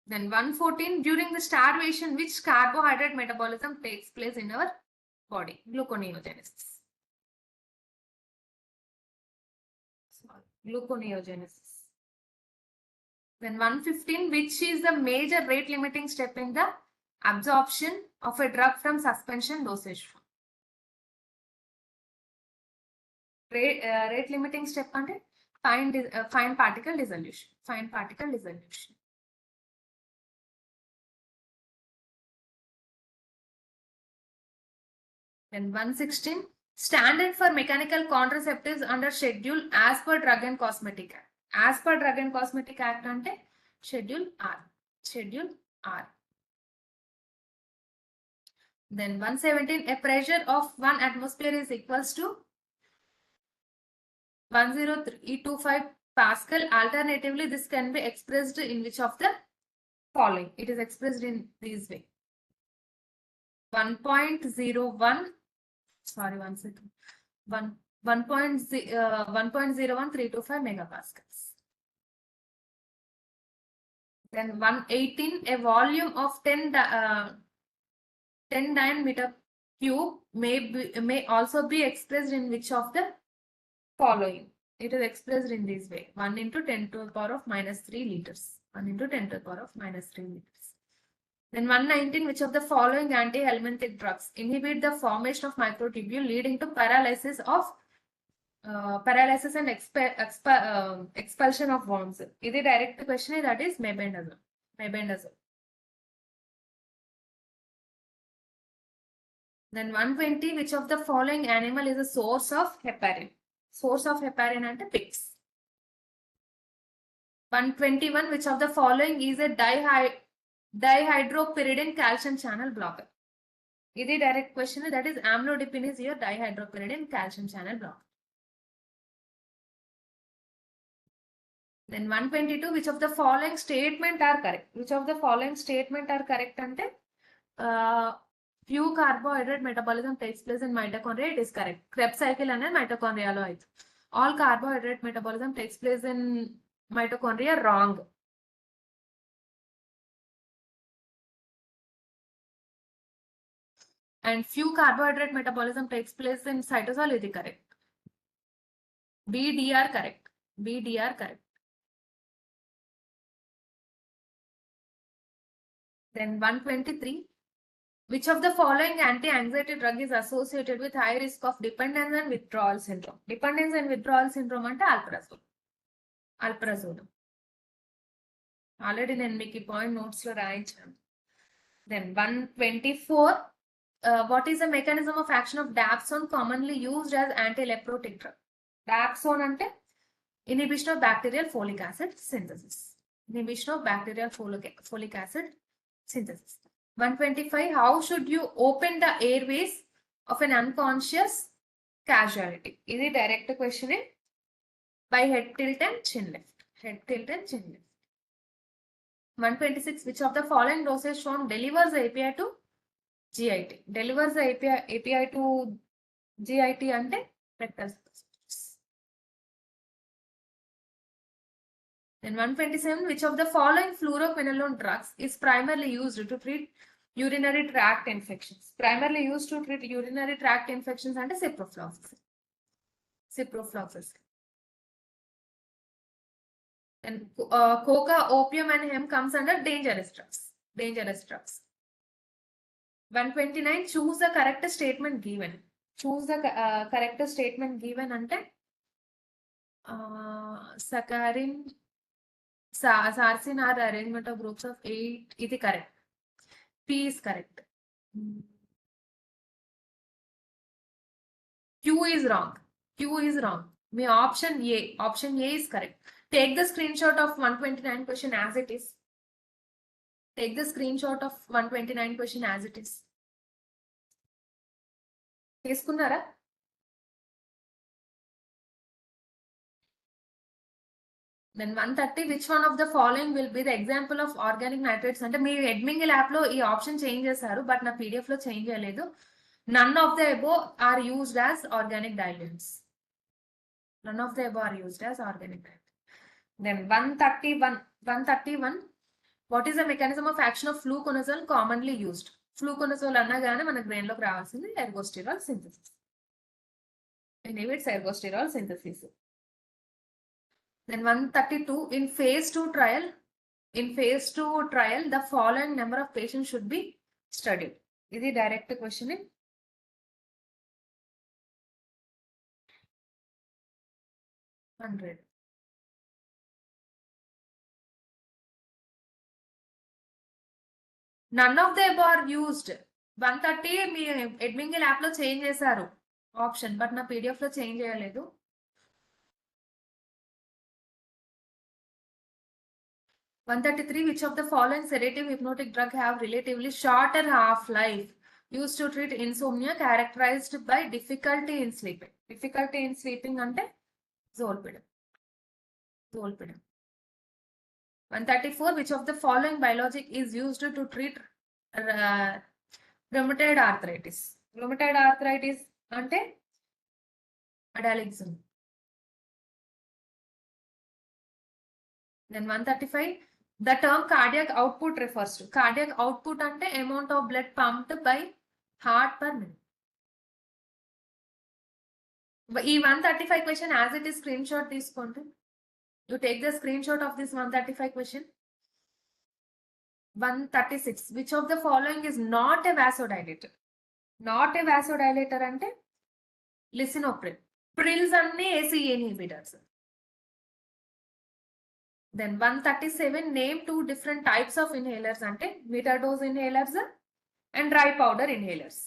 Then 114, during the starvation, which carbohydrate metabolism takes place in our body? Gluconeogenesis. Gluconeogenesis. Then 115, which is the major rate limiting step in the absorption of a drug from suspension dosage form? Rate limiting step ante fine particle dissolution. Fine particle dissolution. Then 116, standard for mechanical contraceptives under schedule as per Drug and Cosmetic Act. As per Drug and Cosmetic Act ante schedule R. Schedule R. Then 117, a pressure of 1 atmosphere is equals to 10325 Pascal. Alternatively, this can be expressed in which of the following? It is expressed in this way. 1.01, sorry, 1 second. 1.01325 megapascals. Then 118, a volume of 10 diameter cube may also be expressed in which of the following? It is expressed in this way. 1 into 10 to the power of minus 3 liters. 1 into 10 to the power of minus 3 liters. Then 119, which of the following anti-helminthic drugs inhibit the formation of microtubule leading to paralysis and expulsion of worms? Is the direct question, that is mebendazole. Mebendazole. Then 120, which of the following animal is a source of heparin? Source of heparin ante pigs. 121, which of the following is a dihydropyridine calcium channel blocker? Is the direct question, that is amlodipine is your dihydropyridine calcium channel blocker. Then 122, which of the following statement are correct? Which of the following statement are correct ante few carbohydrate metabolism takes place in mitochondria. It is correct. Krebs cycle and mitochondria lo aitu. All carbohydrate metabolism takes place in mitochondria. Wrong. And few carbohydrate metabolism takes place in cytosol. Is correct. BDR correct. BDR correct. Then 123, Which of the following anti-anxiety drug is associated with high risk of dependence and withdrawal syndrome? Dependence and withdrawal syndrome అంటే alprazolam. Already నేను మీకు ఈ point notes లో రాయించాను. Then 124. What is the mechanism of action of dapsone commonly used as anti-leprotic drug? Dapsone అంటే inhibition of bacterial folic acid synthesis. Inhibition of bacterial folic acid synthesis. 125. How should you open the airways of an unconscious casualty? This is direct question. By head tilt and chin lift. Head tilt and chin lift. 126. Which of the following doses shown delivers the API to GIT? Delivers the API to GIT ante rectal. Then 127. Which of the following fluoroquinolone drugs is primarily used to treat urinary tract infections? Primarily used to treat urinary tract infections ante ciprofloxacin. Ciprofloxacin. And coca, opium and hemp comes under dangerous drugs. Dangerous drugs. 129. Choose the correct statement given. Choose the correct statement given ante saccharin, sarsin are arrangement of groups of 8. This is correct. P is correct. Q is wrong. Q is wrong. My option A. Option A is correct. Take the screenshot of 129 question as it is. Take the screenshot of 129 question as it is. తీసుకున్నారా? Then 130. Which one of the following will be the example of organic nitrates? అంటే మీ ఎడ్మింగ్ lab లో ఈ option change చేశారు, but నా PDF లో change చేయలేదు. None of the above are used as organic diluents. None of the above are used as organic diluents. Then 131. What is the mechanism of action of fluconazole commonly used? Fluconazole అనగానే మన brain లోకి రావాల్సింది ergosterol synthesis. Inhibits ergosterol synthesis. Then 132. In phase 2 trial, the following number of patients should be studied. This is direct question. 100. None of the above are used. 130 మీ ఎడ్మింగ్ lab లో change చేశారు option, but నా PDF లో change చేయలేదు. 133. Which of the following sedative hypnotic drug have relatively shorter half-life used to treat insomnia characterized by difficulty in sleeping? Difficulty in sleeping ante zolpidem. 134. Which of the following biologic is used to treat rheumatoid arthritis? Rheumatoid arthritis ante adalimumab. Then 135. The term cardiac output refers to. Cardiac output ante amount of blood pumped by heart per minute. ఈ 135 question as it is screenshot తీసుకోండి. You take the screenshot of this 135 question. 136. Which of the following is not a vasodilator? Not a vasodilator ante lisinopril. Prils అన్ని ACE inhibitors. Then 137. Name 2 different types of inhalers ante metered-dose inhalers and dry powder inhalers.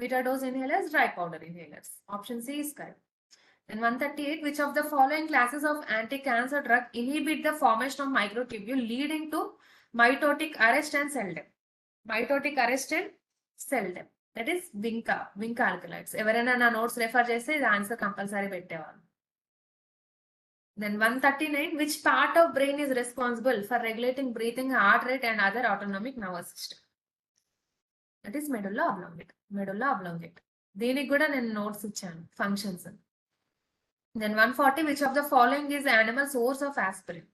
Metered-dose inhalers, dry powder inhalers. Option C is correct. And 138. Which of the following classes of anti-cancer drug inhibit the formation of microtubule leading to mitotic arrest and cell death? Mitotic arrest and cell death. That is Vinca alkaloids. ఎవరైనా నా notes refer చేస్తే ఇది answer compulsory పెట్టేవాళ్ళు. Then 139. Which part of brain is responsible for regulating breathing, heart rate and other autonomic nervous system? That is medulla oblongata. Medulla oblongata. దీనికి కూడా నేను notes ఇచ్చాను functions. Then 140. Which of the following is animal source of aspirin?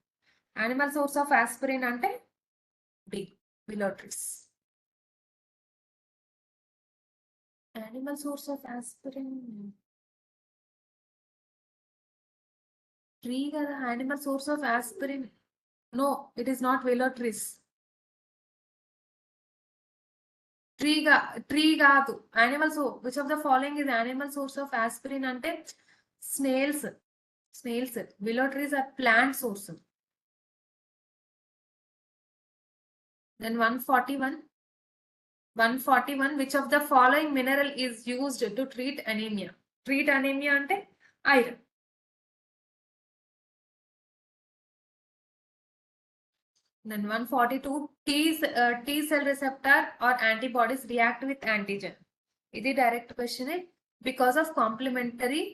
Animal source of aspirin ante B. Vilotris. Animal source of aspirin. Tree kada animal source of aspirin. No, it is not Vilotris. Tree కాదు, animals. Which of the following is animal source of aspirin అంటే snails. Below trees are plant source. Then 141, which of the following mineral is used to treat anemia? Treat anemia ante iron. Then 142, T cell receptor or antibodies react with antigen. This is direct question. Because of complementary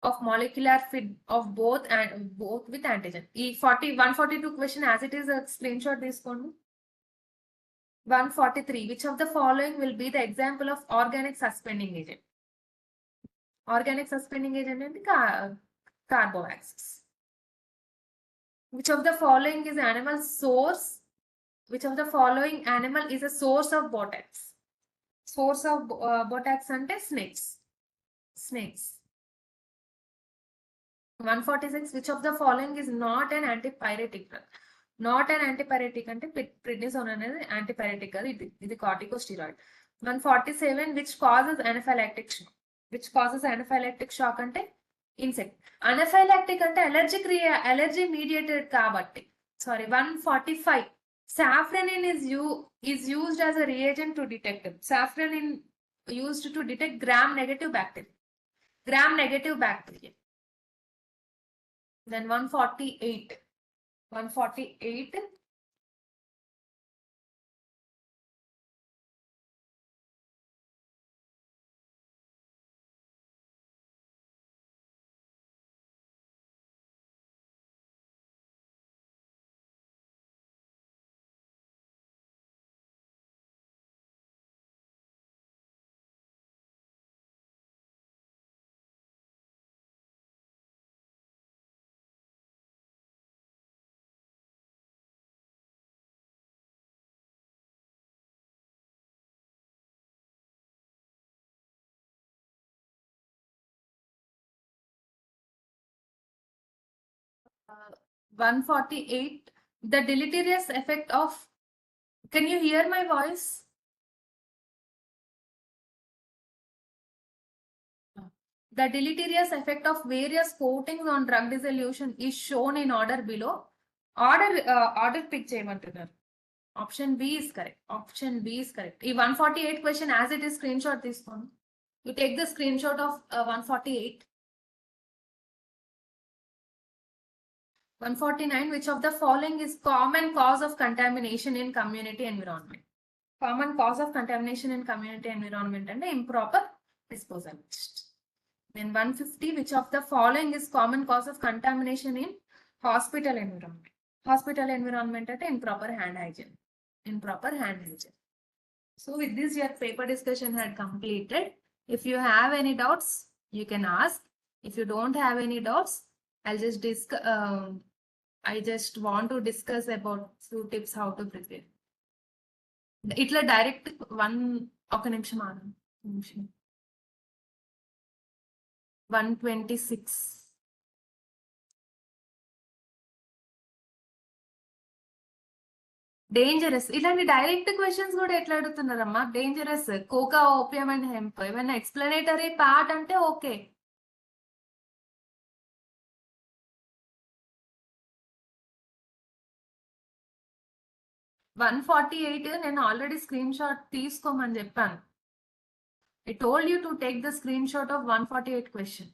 of molecular fit of both with antigen. 142 question as it is a screenshot తీసుకోండి. 143, which of the following will be the example of organic suspending agent? Organic suspending agent and carboxyls. Which of the following is animal source? Which of the following animal is a source of botax? Source of botax ante snakes. 146, which of the following is not an antipyretic drug? Not an antipyretic ante prednisone అనేది antipyretic కాదు, ఇది corticosteroid. 147, which causes anaphylactic shock? Which causes anaphylactic shock ante insect. Anaphylactic ante allergy mediated kabatti. Sorry. 145, safranin is used as a reagent to detect. Safranin used to detect gram negative bacteria. Then 148, uh, 148, the deleterious effect of, can you hear my voice? The deleterious effect of various coatings on drug dissolution is shown in order below. Order pick cheyamantunnaru. Option B is correct. ఈ 148 question as it is screenshot తీసుకోండి. You take the screenshot of 148. 149, which of the following is common cause of contamination in community environment? Common cause of contamination in community environment and improper disposal. Then 150, which of the following is common cause of contamination in hospital environment? Hospital environment at improper hand hygiene. So with this, your paper discussion had completed. If you have any doubts, you can ask. If you don't have any doubts, I just want to discuss about few tips how to prepare. ఇట్లా direct ఒక నిమిషం ఆగండి. 126, dangerous. ఇలాంటి direct questions కూడా ఎట్లా అడుగుతున్నారమ్మా? Dangerous, coca, opium and hemp. ఏమైనా explanatory part అంటే ఓకే. వన్ 148 నేను ఆల్రెడీ స్క్రీన్ షాట్ తీసుకోమని చెప్పాను. I told you to take the screenshot of 148 question.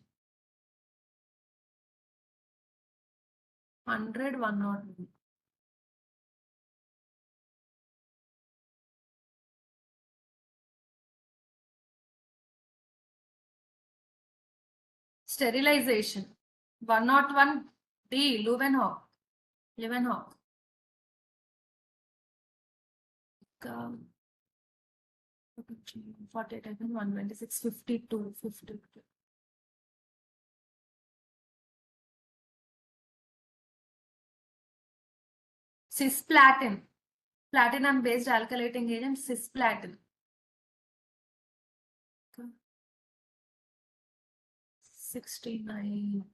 100, 101. Sterilization. 101 D. Leeuwenhoek. 48, 126, 52. Cisplatin. Platinum based alkylating agent, cisplatin. 69.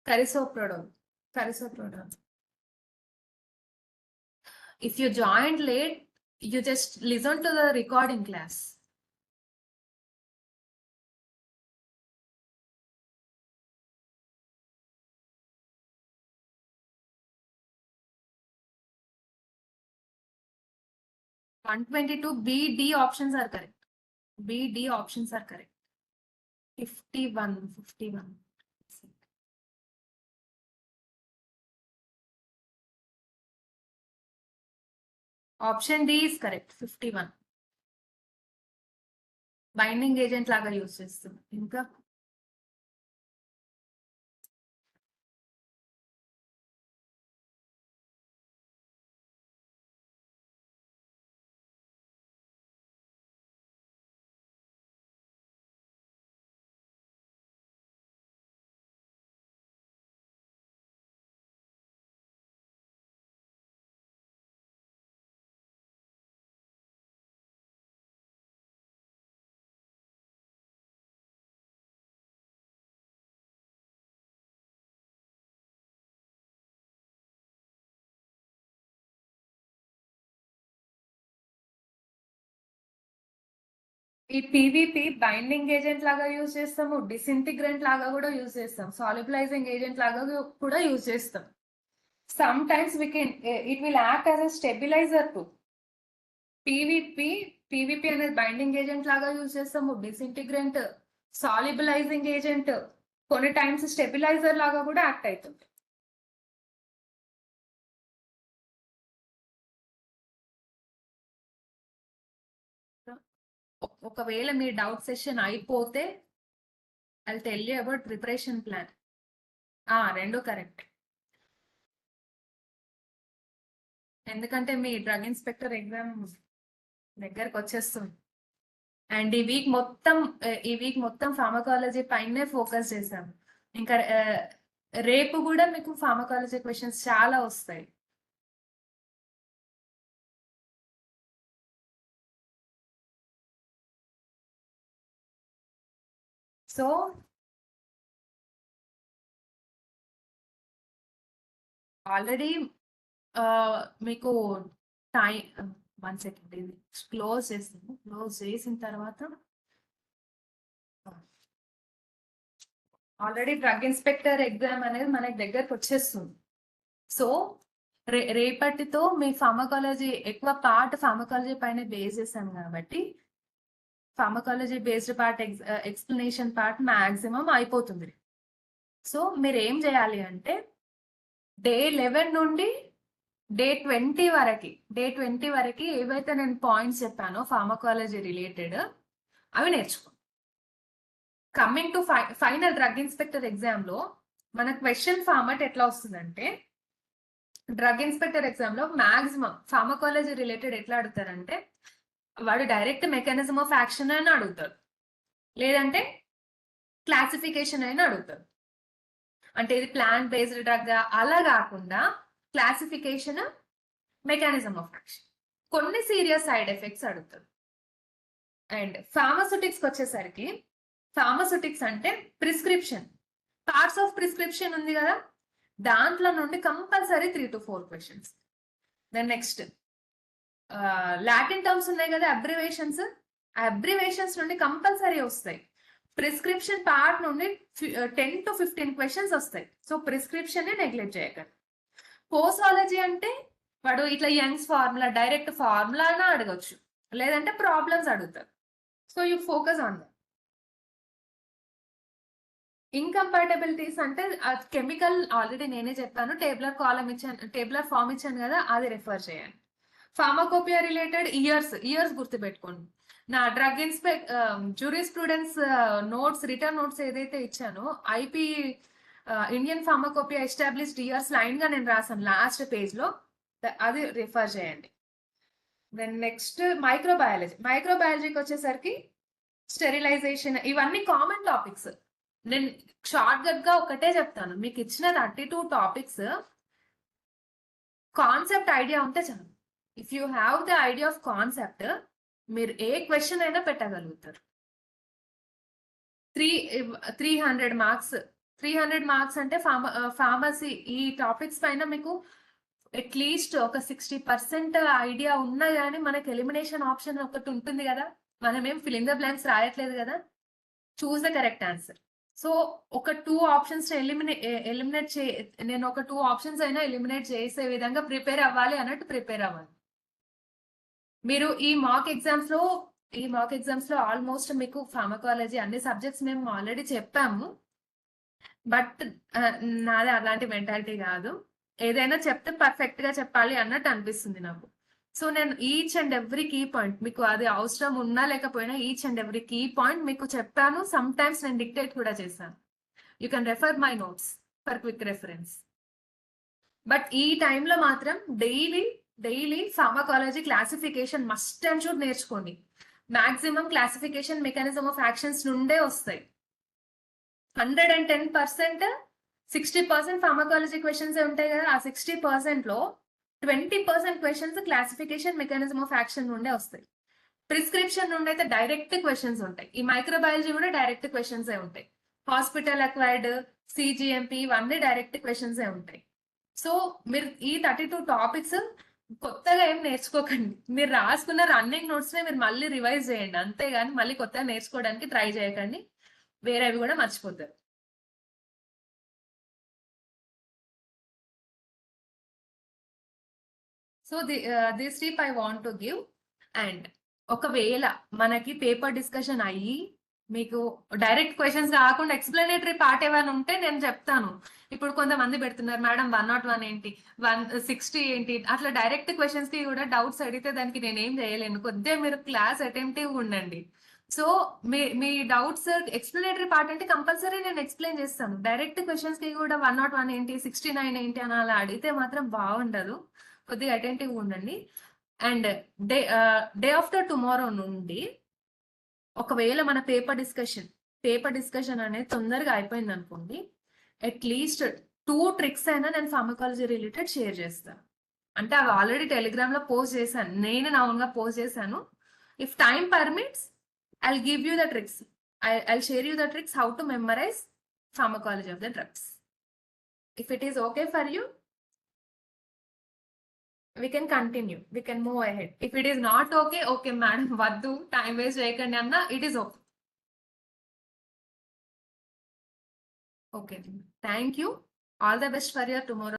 Carisoprodol. If you joined late, you just listen to the recording class. B, D options are correct. B, D options are correct. 51. Option D is correct. 51. Binding agent లాగా use చేస్తాం. ఇంకా ఈ PVP binding agent లాగా use చేస్తాము, డిసింటిగ్రెంట్ లాగా కూడా use చేస్తాం, solubilising agent లాగా కూడా యూజ్ చేస్తాం. Some times it will act as a stabiliser to. PVP అనేది బైండింగ్ ఏజెంట్ లాగా యూజ్ చేస్తాము, డిసింటిగ్రెంట్, సాల్యుబిలైజింగ్ ఏజెంట్, కొన్ని టైమ్స్ స్టెబిలైజర్ లాగా కూడా యాక్ట్ అవుతుంది. ఒకవేళ మీ డౌట్ సెషన్ అయిపోతే I'll tell you about preparation plan. రెండు కరెక్ట్. ఎందుకంటే మీ డ్రగ్ ఇన్స్పెక్టర్ ఎగ్జామ్ దగ్గరకు వచ్చేస్తుంది. అండ్ ఈ వీక్ మొత్తం ఫార్మకాలజీ పైనే ఫోకస్ చేశాం. ఇంకా రేపు కూడా మీకు ఫార్మకాలజీ క్వశ్చన్స్ చాలా వస్తాయి. సో ఆల్రెడీ మీకు టైం 1 సెకండ్ ఇది క్లోజ్ చేస్తాము. క్లోజ్ చేసిన తర్వాత ఆల్రెడీ డ్రగ్ ఇన్స్పెక్టర్ ఎగ్జామ్ అనేది మనకి దగ్గరకు వచ్చేస్తుంది. సో రేపటితో మీ ఫార్మకాలజీ ఎక్కువ పార్ట్ ఫార్మకాలజీ పైన బేస్ చేశాం కాబట్టి pharmacology based part explanation part maximum అయిపోతుంది. సో మీరు ఏం చేయాలి అంటే డే 11 నుండి డే 20 వరకు ఏవైతే నేను పాయింట్స్ చెప్పానో ఫార్మకాలజీ రిలేటెడ్ అవి నేర్చుకో. Coming to final drug inspector exam లో మన క్వశ్చన్ ఫార్మాట్ ఎట్లా వస్తుందంటే, డ్రగ్ ఇన్స్పెక్టర్ ఎగ్జామ్ లో మాక్సిమం ఫార్మకాలజీ రిలేటెడ్ ఎట్లా అడుగుతారంటే, వాడు డైరెక్ట్ మెకానిజం ఆఫ్ యాక్షన్ అని అడుగుతాడు, లేదంటే క్లాసిఫికేషన్ అయినా అడుగుతాడు. అంటే ఇది ప్లాంట్ బేస్డ్ డ్రగ్ అలా కాకుండా క్లాసిఫికేషన్, మెకానిజం ఆఫ్ యాక్షన్, కొన్ని సీరియస్ సైడ్ ఎఫెక్ట్స్ అడుగుతాడు. అండ్ ఫార్మాస్యూటిక్స్ వచ్చేసరికి ఫార్మాస్యూటిక్స్ అంటే ప్రిస్క్రిప్షన్, పార్ట్స్ ఆఫ్ ప్రిస్క్రిప్షన్ ఉంది కదా, దాంట్లో నుండి compulsory 3 to 4 questions. Then next Latin terms ఉన్నాయి కదా, అబ్రివేషన్స్ నుండి కంపల్సరీ వస్తాయి. ప్రిస్క్రిప్షన్ పార్ట్ నుండి 10 to 15 క్వశ్చన్స్ వస్తాయి. సో ప్రిస్క్రిప్షన్ నెగ్లెక్ట్ చేయకండి. పోసాలజీ అంటే వాడు ఇట్లా యంగ్స్ ఫార్ములా, డైరెక్ట్ ఫార్ములా అని అడగచ్చు, లేదంటే ప్రాబ్లమ్స్ అడుగుతారు. So you focus on that. Incompatibilities అంటే కెమికల్ ఆల్రెడీ నేనే చెప్పాను, టేబులర్ ఫామ్ ఇచ్చాను కదా, అది రెఫర్ చేయండి. ఫార్మాకోపియా రిలేటెడ్ ఇయర్స్ గుర్తుపెట్టుకోండి. నా drug jurisprudence notes, written notes ఏదైతే ఇచ్చానో IP Indian pharmacopoeia established years line గా నేను రాసాను లాస్ట్ పేజ్ లో, అది రిఫర్ చేయండి. దెన్ నెక్స్ట్ మైక్రోబయాలజీకి వచ్చేసరికి స్టెరిలైజేషన్, ఇవన్నీ కామన్ టాపిక్స్. నేను షార్ట్ కట్ గా ఒకటే చెప్తాను, మీకు ఇచ్చిన 32 టాపిక్స్ కాన్సెప్ట్ ఐడియా ఉంటే చాలు. If you have the idea of concept, మీరు ఏ క్వశ్చన్ అయినా పెట్టగలుగుతారు. 300 మార్క్స్ అంటే ఫార్మసీ ఈ టాపిక్స్ పైన మీకు అట్లీస్ట్ ఒక 60% ఐడియా ఉన్నా కానీ మనకి ఎలిమినేషన్ ఆప్షన్ ఒకటి ఉంటుంది కదా. మనం ఏం ఫిల్ ద బ్లాంక్స్ రాయట్లేదు కదా. Choose the correct answer. So ఒక 2 ఆప్షన్స్ ఎలిమినేట్ నేను ఒక 2 ఆప్షన్స్ అయినా ఎలిమినేట్ చేసే విధంగా ప్రిపేర్ అవ్వాలి అన్నట్టు ప్రిపేర్ అవ్వాలి. మీరు ఈ మాక్ ఎగ్జామ్స్ లో ఆల్మోస్ట్ మీకు ఫార్మకాలజీ అన్ని సబ్జెక్ట్స్ మేము ఆల్రెడీ చెప్పాము. బట్ నాది అలాంటి మెంటాలిటీ కాదు. ఏదైనా చెప్తే పర్ఫెక్ట్ గా చెప్పాలి అన్నట్టు అనిపిస్తుంది నాకు. సో నేను each and every key point, మీకు అది అవసరం ఉన్నా లేకపోయినా each and every key point మీకు చెప్పాను. సమ్ టైమ్స్ నేను డిక్టేట్ కూడా చేశాను. You can refer my notes for quick reference. But ఈ టైంలో మాత్రం daily pharmacology classification must and should నేర్చుకోండి. Maximum classification mechanism of actions నుండే వస్తాయి. 110%, 60% ఫార్మకాలజీ క్వశ్చన్స్ ఉంటాయి కదా. ఆ 60% లో 20% questions classification mechanism of action నుండే వస్తాయి. ప్రిస్క్రిప్షన్ నుండి అయితే డైరెక్ట్ క్వశ్చన్స్ ఉంటాయి. ఈ మైక్రోబయాలజీ కూడా డైరెక్ట్ క్వశ్చన్స్ ఉంటాయి. హాస్పిటల్ అక్వైర్డ్, సిజిఎంపి ఇవన్నీ డైరెక్ట్ క్వశ్చన్స్ ఉంటాయి. సో మీరు ఈ 32 టాపిక్స్ కొత్తగా ఏం నేర్చుకోకండి. మీరు రాసుకున్న రన్నింగ్ నోట్స్ నే మీరు మళ్ళీ రివైజ్ చేయండి, అంతేగాని మళ్ళీ కొత్తగా నేర్చుకోవడానికి ట్రై చేయకండి. వేరేవి కూడా మర్చిపోతారు. So this tip I want to give. And ఒకవేళ మనకి పేపర్ డిస్కషన్ అయ్యి మీకు డైరెక్ట్ క్వశ్చన్స్ రాకుండా ఎక్స్ప్లెనేటరీ పార్ట్ ఏమైనా ఉంటే నేను చెప్తాను. ఇప్పుడు కొంతమంది పెడుతున్నారు, మేడం 101 ఏంటి, 160 ఏంటి, అట్లా డైరెక్ట్ క్వశ్చన్స్ కి కూడా డౌట్స్ అడిగితే దానికి నేనేం చేయలేను. కొద్దిగా మీరు క్లాస్ అటెంప్టివ్ ఉండండి. సో మీ డౌట్స్ ఎక్స్ప్లెనేటరీ పార్ట్ అంటే కంపల్సరీ నేను ఎక్స్ప్లెయిన్ చేస్తాను. డైరెక్ట్ క్వశ్చన్స్ కి కూడా 101 ఏంటి, 69 ఏంటి అని అలా అడిగితే మాత్రం బాగుండదు. కొద్దిగా అటెంటివ్ ఉండండి. అండ్ డే ఆఫ్టర్ టుమారో నుండి ఒకవేళ మన పేపర్ డిస్కషన్ అనేది తొందరగా అయిపోయింది అనుకోండి, అట్లీస్ట్ 2 ట్రిక్స్ అయినా నేను ఫార్మకాలజీ రిలేటెడ్ షేర్ చేస్తాను. అంటే అవి ఆల్రెడీ టెలిగ్రామ్ లో పోస్ట్ చేశాను, నేను నా ఓన్ గా పోస్ట్ చేశాను. If time permits I'll give you the tricks. I'll share you the tricks how to memorize pharmacology of the drugs. If it is okay for you, we can continue. We can move ahead. If it is not okay, okay, madam, vaddu, time waste cheyakandi anna, it is okay. Okay. Thank you. All the best for your tomorrow.